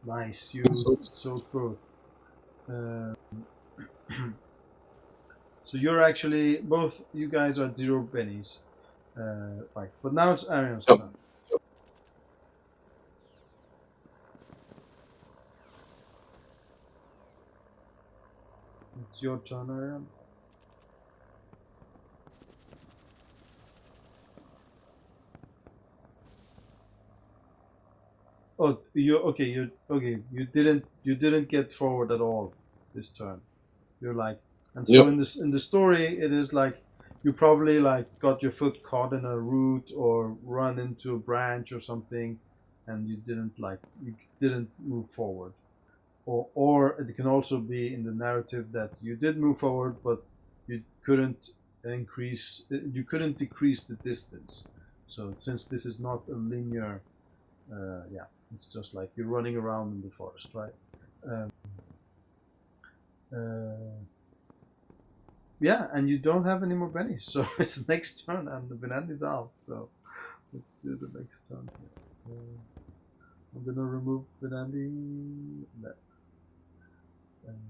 Nice, you soak both. So you're actually both you guys are 0 bennies, right? But now it's Arion's Yep. turn. It's your turn, Arion. Oh, you okay? You didn't get forward at all this turn. You're like, and so Yep. in the story, it is like you probably like got your foot caught in a root or run into a branch or something, and you didn't move forward. Or it can also be in the narrative that you did move forward, but you couldn't you couldn't decrease the distance. So since this is not a linear, yeah, it's just like you're running around in the forest, right? Um, uh, yeah, and you don't have any more bennies, so it's next turn, and the banana is out. So let's do the next turn here. I'm gonna remove Benandi. And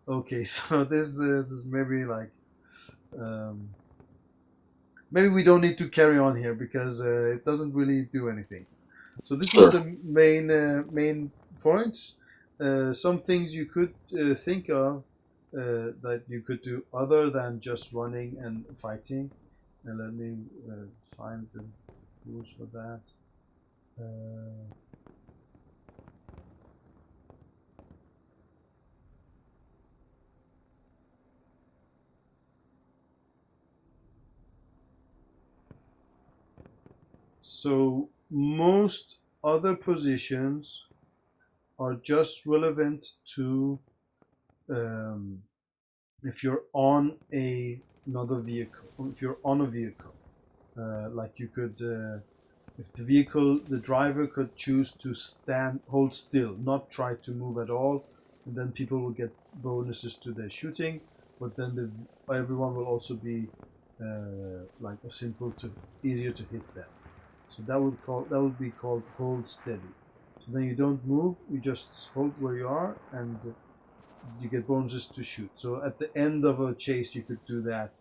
okay, so this is maybe like maybe we don't need to carry on here because it doesn't really do anything. So this was Sure. the main points. Some things you could think of that you could do other than just running and fighting. And let me find the rules for that. So most other positions are just relevant to if you're on another vehicle, if you're on a vehicle. Like you could, if the driver could choose to hold still, not try to move at all, and then people will get bonuses to their shooting, but then everyone will also be like easier to hit them. So that would be called hold steady. So then you don't move, you just hold where you are, and you get bonuses to shoot. So at the end of a chase, you could do that,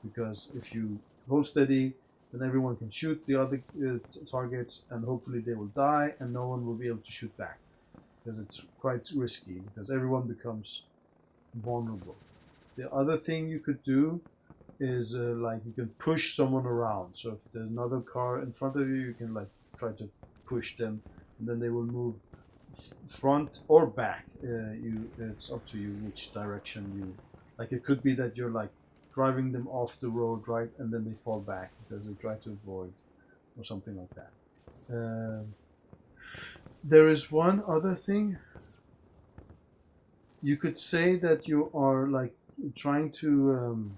because if you hold steady, then everyone can shoot the other targets, and hopefully they will die, and no one will be able to shoot back, because it's quite risky, because everyone becomes vulnerable. The other thing you could do is like you can push someone around. So if there's another car in front of you, you can like try to push them, and then they will move front or back. It's up to you which direction you like. It could be that you're like driving them off the road, right, and then they fall back because they try to avoid, or something like that. There is one other thing. you could say that you are like trying to.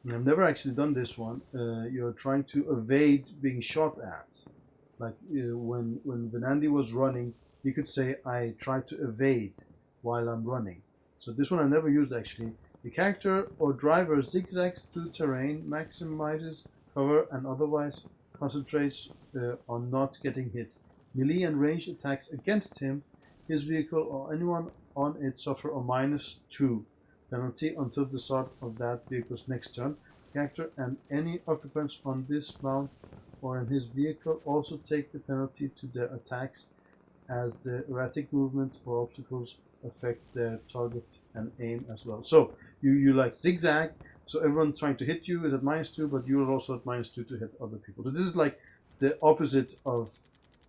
I've never actually done this one. You're trying to evade being shot at. Like when Venandi was running, you could say, "I try to evade while I'm running." So this one I never used actually. The character or driver zigzags through terrain, maximizes cover, and otherwise concentrates on not getting hit. Melee and ranged attacks against him, his vehicle, or anyone on it suffer a -2 penalty until the start of that vehicle's next turn. Character and any occupants on this mount or in his vehicle also take the penalty to their attacks, as the erratic movement or obstacles affect their target and aim as well. So you like zigzag, so everyone trying to hit you is at -2, but you're also at -2 to hit other people. So this is like the opposite of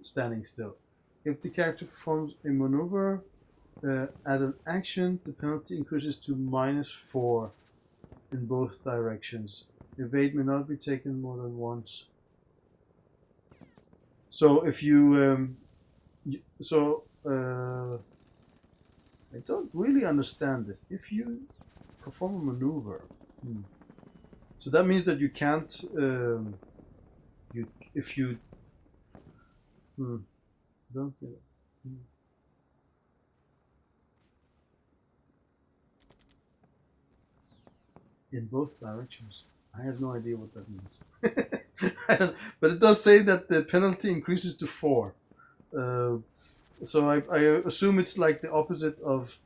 standing still. If the character performs a maneuver as an action, the penalty increases to -4 in both directions. Evade may not be taken more than once. So if you, I don't really understand this. If you perform a maneuver, so that means that you can't. If you don't get it. In both directions. I have no idea what that means. But it does say that the penalty increases to 4. So I assume it's like the opposite of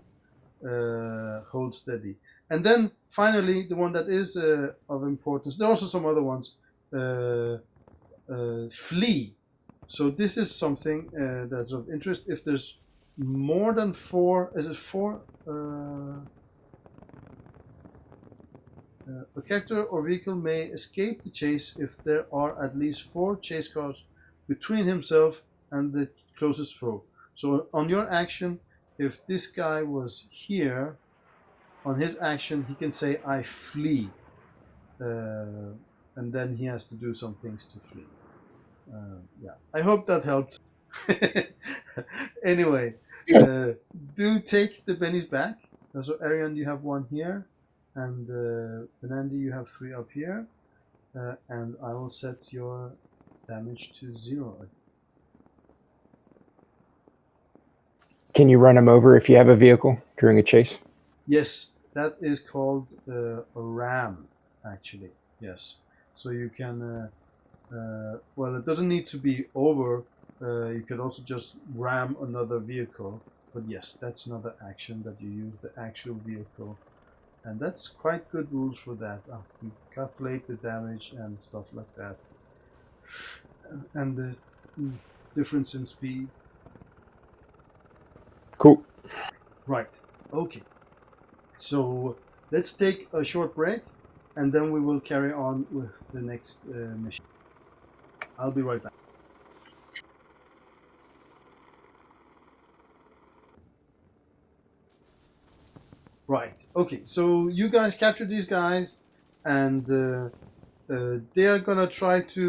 hold steady. And then finally, the one that is of importance. There are also some other ones. Flee. So this is something that's of interest. If there's more than 4, is it 4? A character or vehicle may escape the chase if there are at least 4 chase cars between himself and the closest foe. So on your action, if this guy was here, on his action he can say, "I flee," and then he has to do some things to flee. Yeah, I hope that helped. Anyway, do take the bennies back. So Arion, you have 1 here. And Benandi, you have 3 up here, and I will set your damage to 0. Can you run them over if you have a vehicle during a chase? Yes, that is called a ram, actually. Yes, so you can. Well, it doesn't need to be over. You can also just ram another vehicle. But yes, that's another action that you use the actual vehicle. And that's quite good rules for that. You calculate the damage and stuff like that. And the difference in speed. Cool. Right. Okay. So let's take a short break, and then we will carry on with the next mission. I'll be right back. Right. Okay. So you guys capture these guys, and they are gonna try to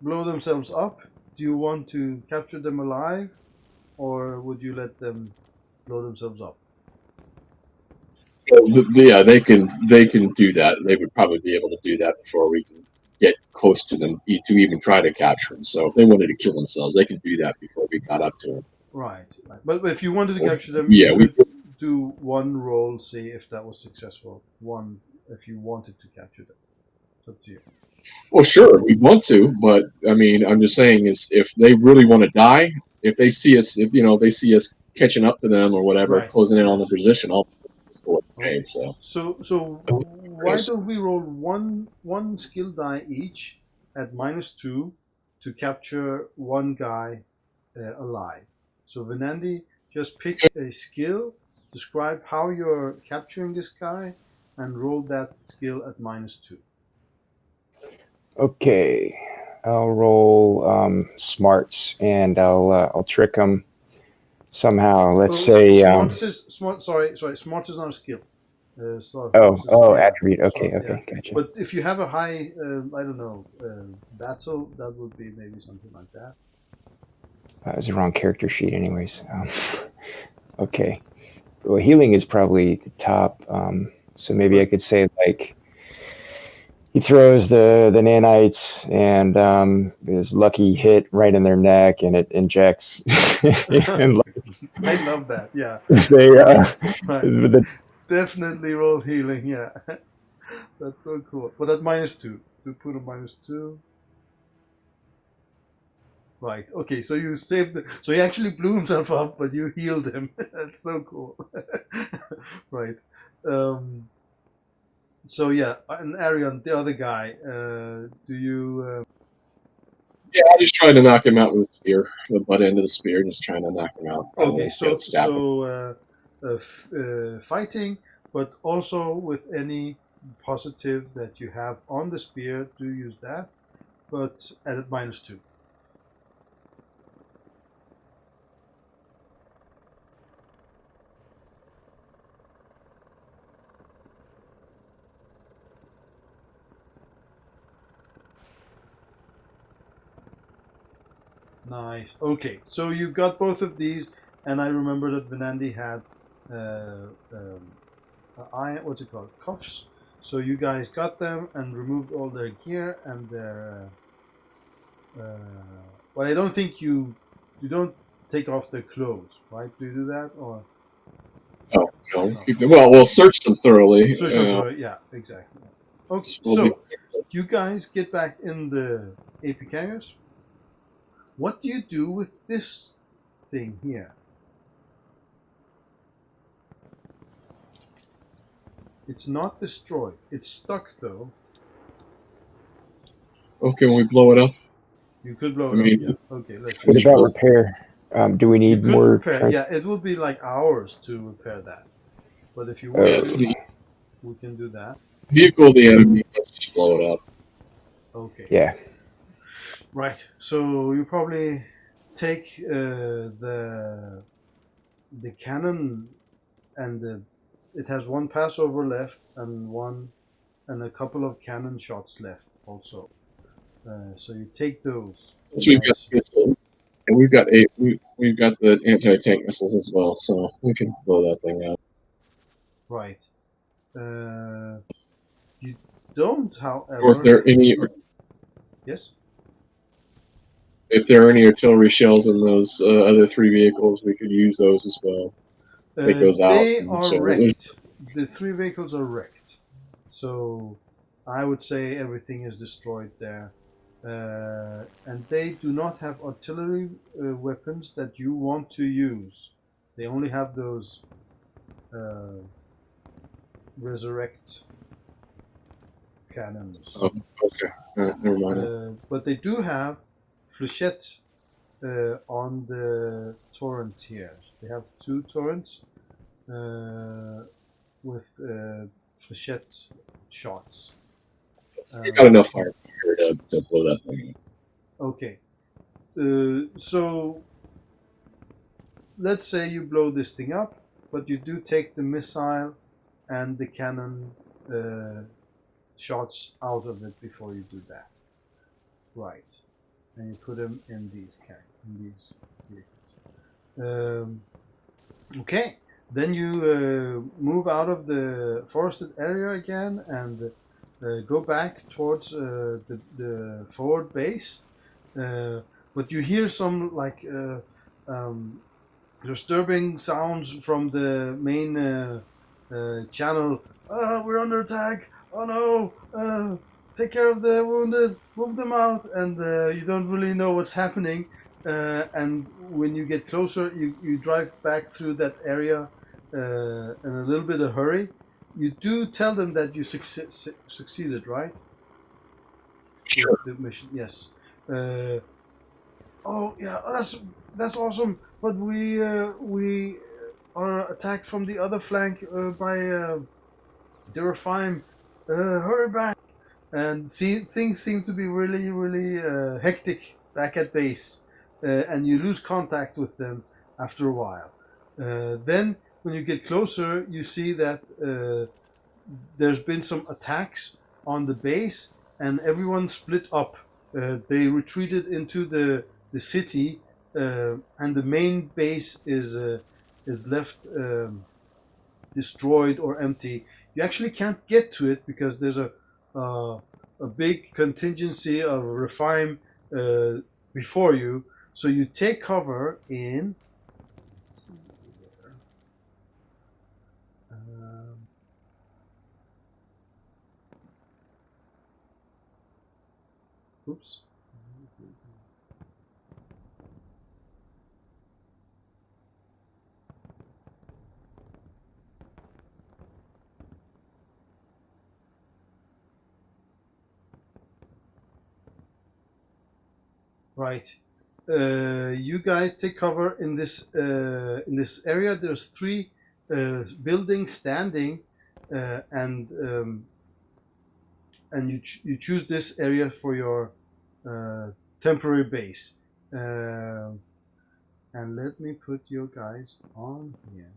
blow themselves up. Do you want to capture them alive, or would you let them blow themselves up? Yeah, they can do that. They would probably be able to do that before we can get close to them to even try to capture them. So if they wanted to kill themselves, they can do that before we got up to them. Right. But if you wanted to capture them, Yeah, you could do 1 roll, see if that was successful. 1 if you wanted to capture them. It's up to you. Well, sure, we want to, but I mean, I'm just saying is if they really want to die, if they see us, if they see us catching up to them or whatever, Right. closing in on the position, I'll Okay. So So why don't we roll one skill die each at -2 to capture 1 guy alive? So Venandi, just pick a skill, describe how you're capturing this guy, and roll that skill at -2. Okay, I'll roll smarts, and I'll trick them somehow. Let's say Smart is not a skill. Attribute. Okay, gotcha. But if you have a high, I don't know, battle, that would be maybe something like that. That was the wrong character sheet, anyways. Okay. Well, healing is probably the top. So maybe I could say like he throws the nanites and his lucky hit right in their neck, and it injects. And I love that. Yeah. they Right. the, Definitely roll healing. Yeah. That's so cool. But at -2. You put a -2. Right. Okay. So you saved the. So he actually blew himself up, but you healed him. That's so cool. Right. So yeah, and Arion, the other guy. Do you? Yeah, I just trying to knock him out with the spear, the butt end of the spear, just trying to knock him out. Okay. Go So stab him. fighting, but also with any positive that you have on the spear, do use that, but at -2. Nice. Okay, so you got both of these, and I remember that Venandi had what's it called, cuffs. So you guys got them and removed all their gear and their. Well, I don't think you don't take off their clothes, right? Do you do that or? Oh, no. No. Keep them. Well, we'll search them thoroughly. So yeah, exactly. Okay, We'll be, so you guys get back in the AP carriers. What do you do with this thing here? It's not destroyed. It's stuck though. okay, when we blow it up. You could blow I it mean, up. Yeah. Okay, let's what just. about repair? Do we You need could more? repair. Yeah, it will be like hours to repair that. But if you want yeah, it's to, the we can do that. vehicle of the enemy. Let's just blow it up. Okay. Yeah. Right. So you probably take the cannon and it has one passover left and a couple of cannon shots left also. So you take those. So we've got Guys. missile, and we've got we've got the anti-tank missiles as well, so we can blow that thing out. Right. You don't, however. Or if there are any, Yes. if there are any artillery shells in those other 3 vehicles, we could use those as well. Take those out. They are wrecked. The 3 vehicles are wrecked. So I would say everything is destroyed there. And they do not have artillery weapons that you want to use. They only have those resurrect cannons. Oh, okay. Never mind. But they do have fléchettes on the torrent here. They have 2 torrents with flechette shots. We got enough fire here to blow that thing up. Okay. So let's say you blow this thing up, but you do take the missile and the cannon shots out of it before you do that. Right. And you put them in these vehicles. Okay. Then you move out of the forested area again and go back towards the forward base. But you hear some disturbing sounds from the main channel. We're under attack. Oh no! Take care of the wounded. Move them out. And you don't really know what's happening. And when you get closer, you drive back through that area in a little bit of hurry. You do tell them that you succeeded, right? Sure. With the mission, yes. Oh yeah, that's awesome. But we are attacked from the other flank by Derafime. Hurry back! And things seem to be really hectic back at base, and you lose contact with them after a while. Then, when you get closer, you see that there's been some attacks on the base, and everyone split up. They retreated into the city, and the main base is is left destroyed or empty, you actually can't get to it because there's a big contingency of refine before you. So you take cover in. Let's see here. Oops. Right. You guys take cover in this area. There's three buildings standing, and you choose this area for your temporary base. And let me put you guys on here.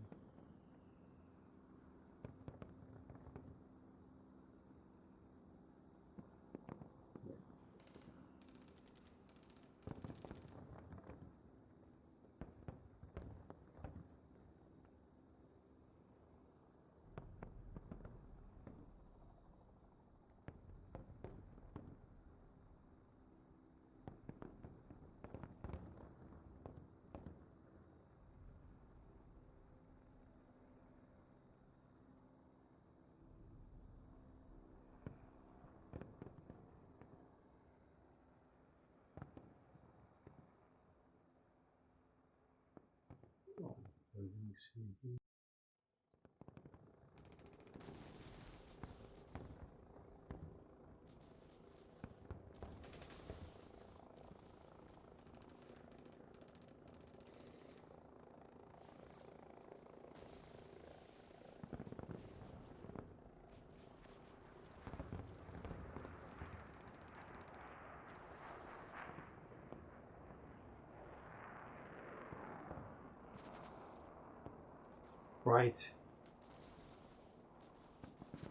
Right.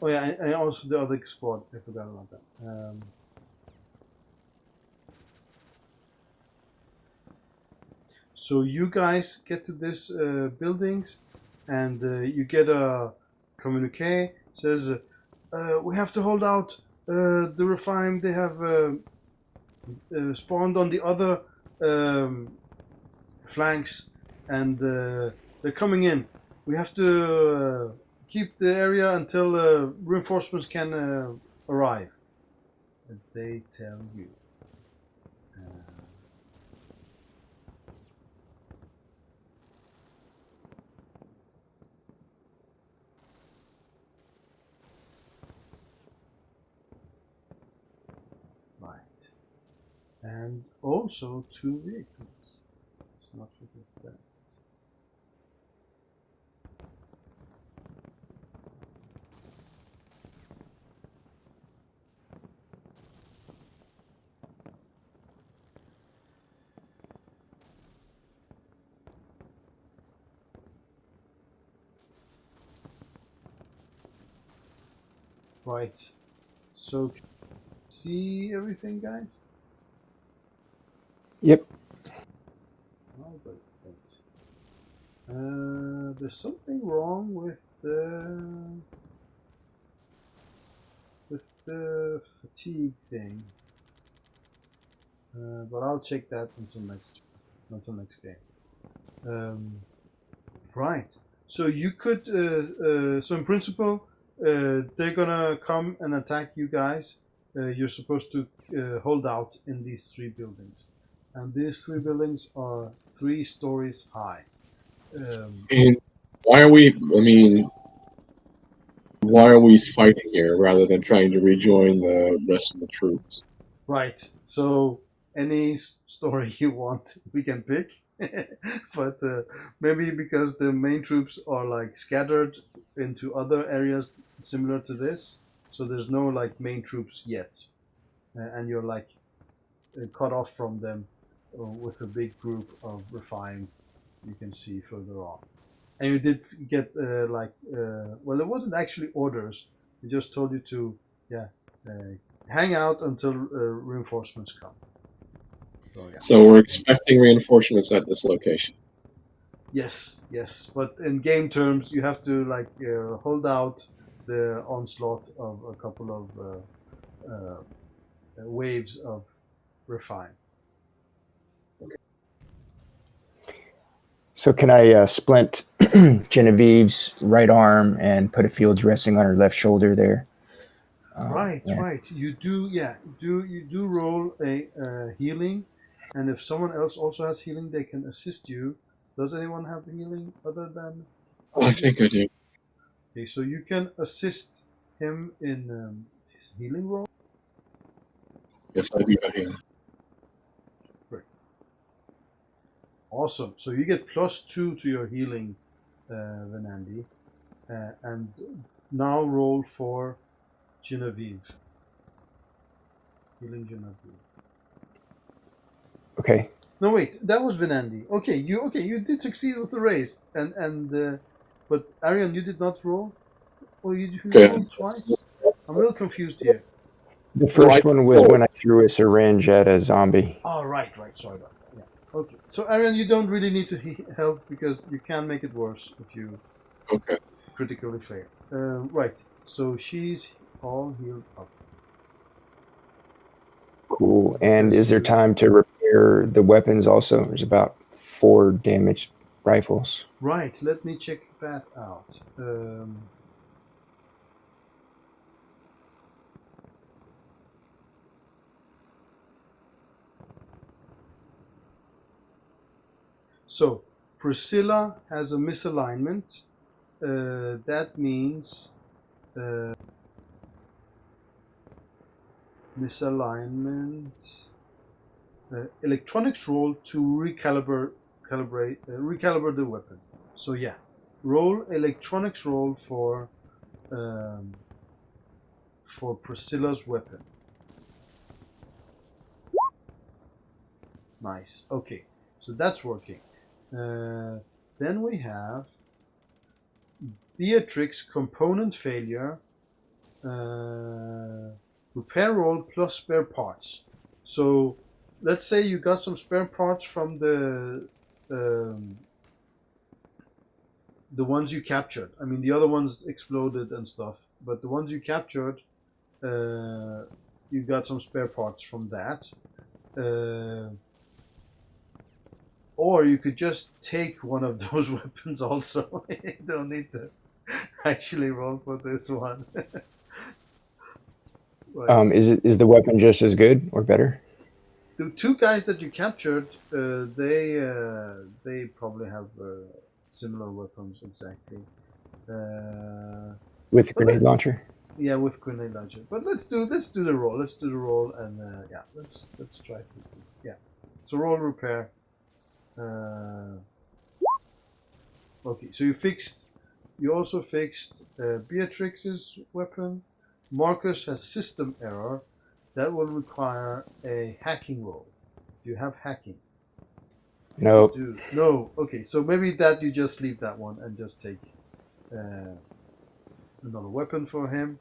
Oh yeah, and also the other squad. I forgot about that. So you guys get to this buildings, and you get a communique. Says we have to hold out. The refine they have spawned on the other flanks, and they're coming in. We have to keep the area until reinforcements can arrive. And they tell you. Right. And also 2 vehicles. Let's not forget that. Right. So, see everything, guys? Yep. Oh, great. There's something wrong with the fatigue thing. But I'll check that until next game. Right. So you could. So in principle, they're gonna come and attack you guys. You're supposed to hold out in these 3 buildings, and these 3 buildings are 3 stories high. And why are we? I mean, why are we fighting here rather than trying to rejoin the rest of the troops? Right. So any story you want, we can pick. But maybe because the main troops are like scattered into other areas similar to this, so there's no like main troops yet, and you're like cut off from them with a big group of refined you can see further on. And you did get well, it wasn't actually orders. They just told you to hang out until reinforcements come. So yeah. So we're expecting reinforcements at this location. Yes, yes. But in game terms, you have to like hold out the onslaught of a couple of waves of refine. So can I splint Genevieve's right arm and put a field's resting on her left shoulder there? Right, Yeah. right. You do, yeah. You do roll a healing, and if someone else also has healing, they can assist you. Does anyone have healing other than? I think I do. Okay, so you can assist him in his healing roll. Yes, I do have him. Great. Awesome. So you get +2 to your healing, Venandi, and now roll for Genevieve. Healing Genevieve. Okay. No, wait, that was Venandi. Okay, you did succeed with the raise, but Arion, you did not roll, or you Okay. rolled twice. I'm a little confused here. The Well, first one was when I threw a syringe at a zombie. Oh, right. Sorry about that. Yeah. Okay. So Arion, you don't really need to help because you can make it worse if you Okay. critically fail. Right. So she's all healed up. Cool. And Because is there you- time to repair the weapons also? There's about 4 damaged rifles. Right. Let me check that out. So Priscilla has a misalignment. That means misalignment. Electronics roll to recalibrate the weapon. So yeah, roll electronics roll for Priscilla's weapon. Nice. Okay, so that's working. Then we have Beatrix component failure. Repair roll plus spare parts. So let's say you got some spare parts from the ones you captured. I mean, the other ones exploded and stuff, but the ones you captured, you got some spare parts from that. Or you could just take one of those weapons also. You don't need to actually roll for this one. Right. Is the weapon just as good or better? The two guys that you captured, they probably have similar weapons exactly. With the But grenade launcher? yeah, with grenade launcher. But let's do the roll. Let's do the roll, and yeah, let's try to yeah. So roll repair. Okay, so you also fixed Beatrix's weapon. Marcus has system error. That will require a hacking roll. Do you have hacking? No. Do no. Okay, so maybe that you just leave that one and just take another weapon for him.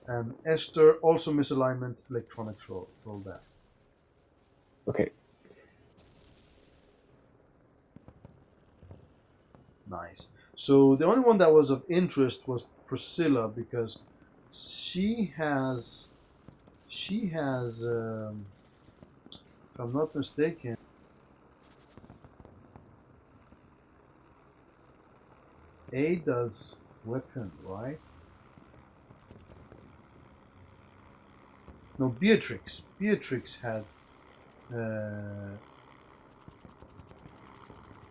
And Esther also misalignment electronics roll. Roll that. Okay. Nice. So the only one that was of interest was Priscilla because she has if I'm not mistaken, Ada's weapon, right? No, Beatrix. Beatrix had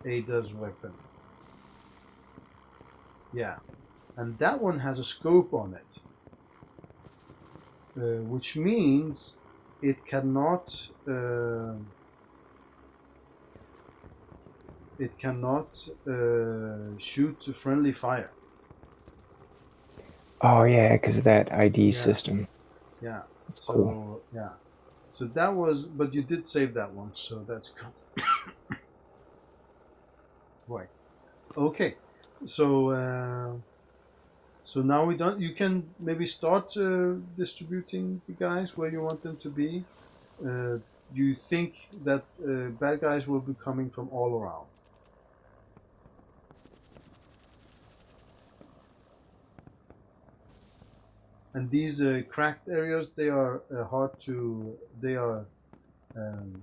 Ada's weapon. Yeah, and that one has a scope on it, which means it cannot shoot friendly fire. Oh yeah, because of that ID Yeah. system. Yeah. That's So cool. yeah. So that was, but you did save that one, so that's good. Right. Okay. So so now we don't. You can maybe start distributing the guys where you want them to be. You think that bad guys will be coming from all around. And these cracked areas, they are hard to. They are um,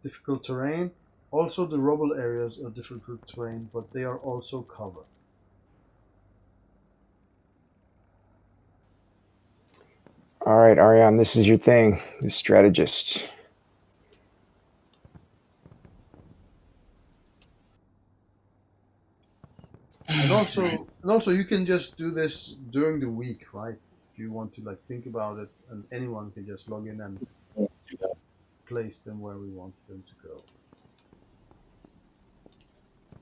difficult terrain. Also, the rubble areas are difficult terrain, but they are also covered. All right, Arion, this is your thing, the strategist. And also, you can just do this during the week, right? If you want to like think about it, and anyone can just log in and place them where we want them to go.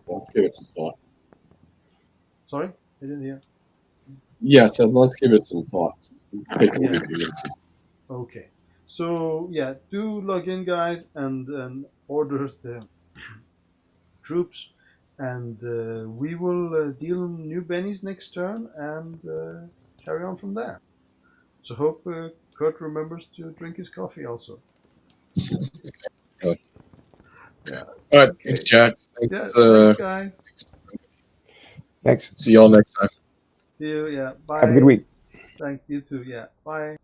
Let's give it some thought. Sorry, I didn't hear. Yeah, so let's give it some thought. Yeah. Okay. So yeah, do log in, guys, and order the troops, and we will deal new bennies next turn and carry on from there. So hope Kurt remembers to drink his coffee also. Yeah. All right. Okay. Thanks, chat. Yeah. Thanks. Thanks, guys. Thanks. See y'all next time. See you. Yeah. Bye. Have a good week. Thanks. You too. Yeah. Bye.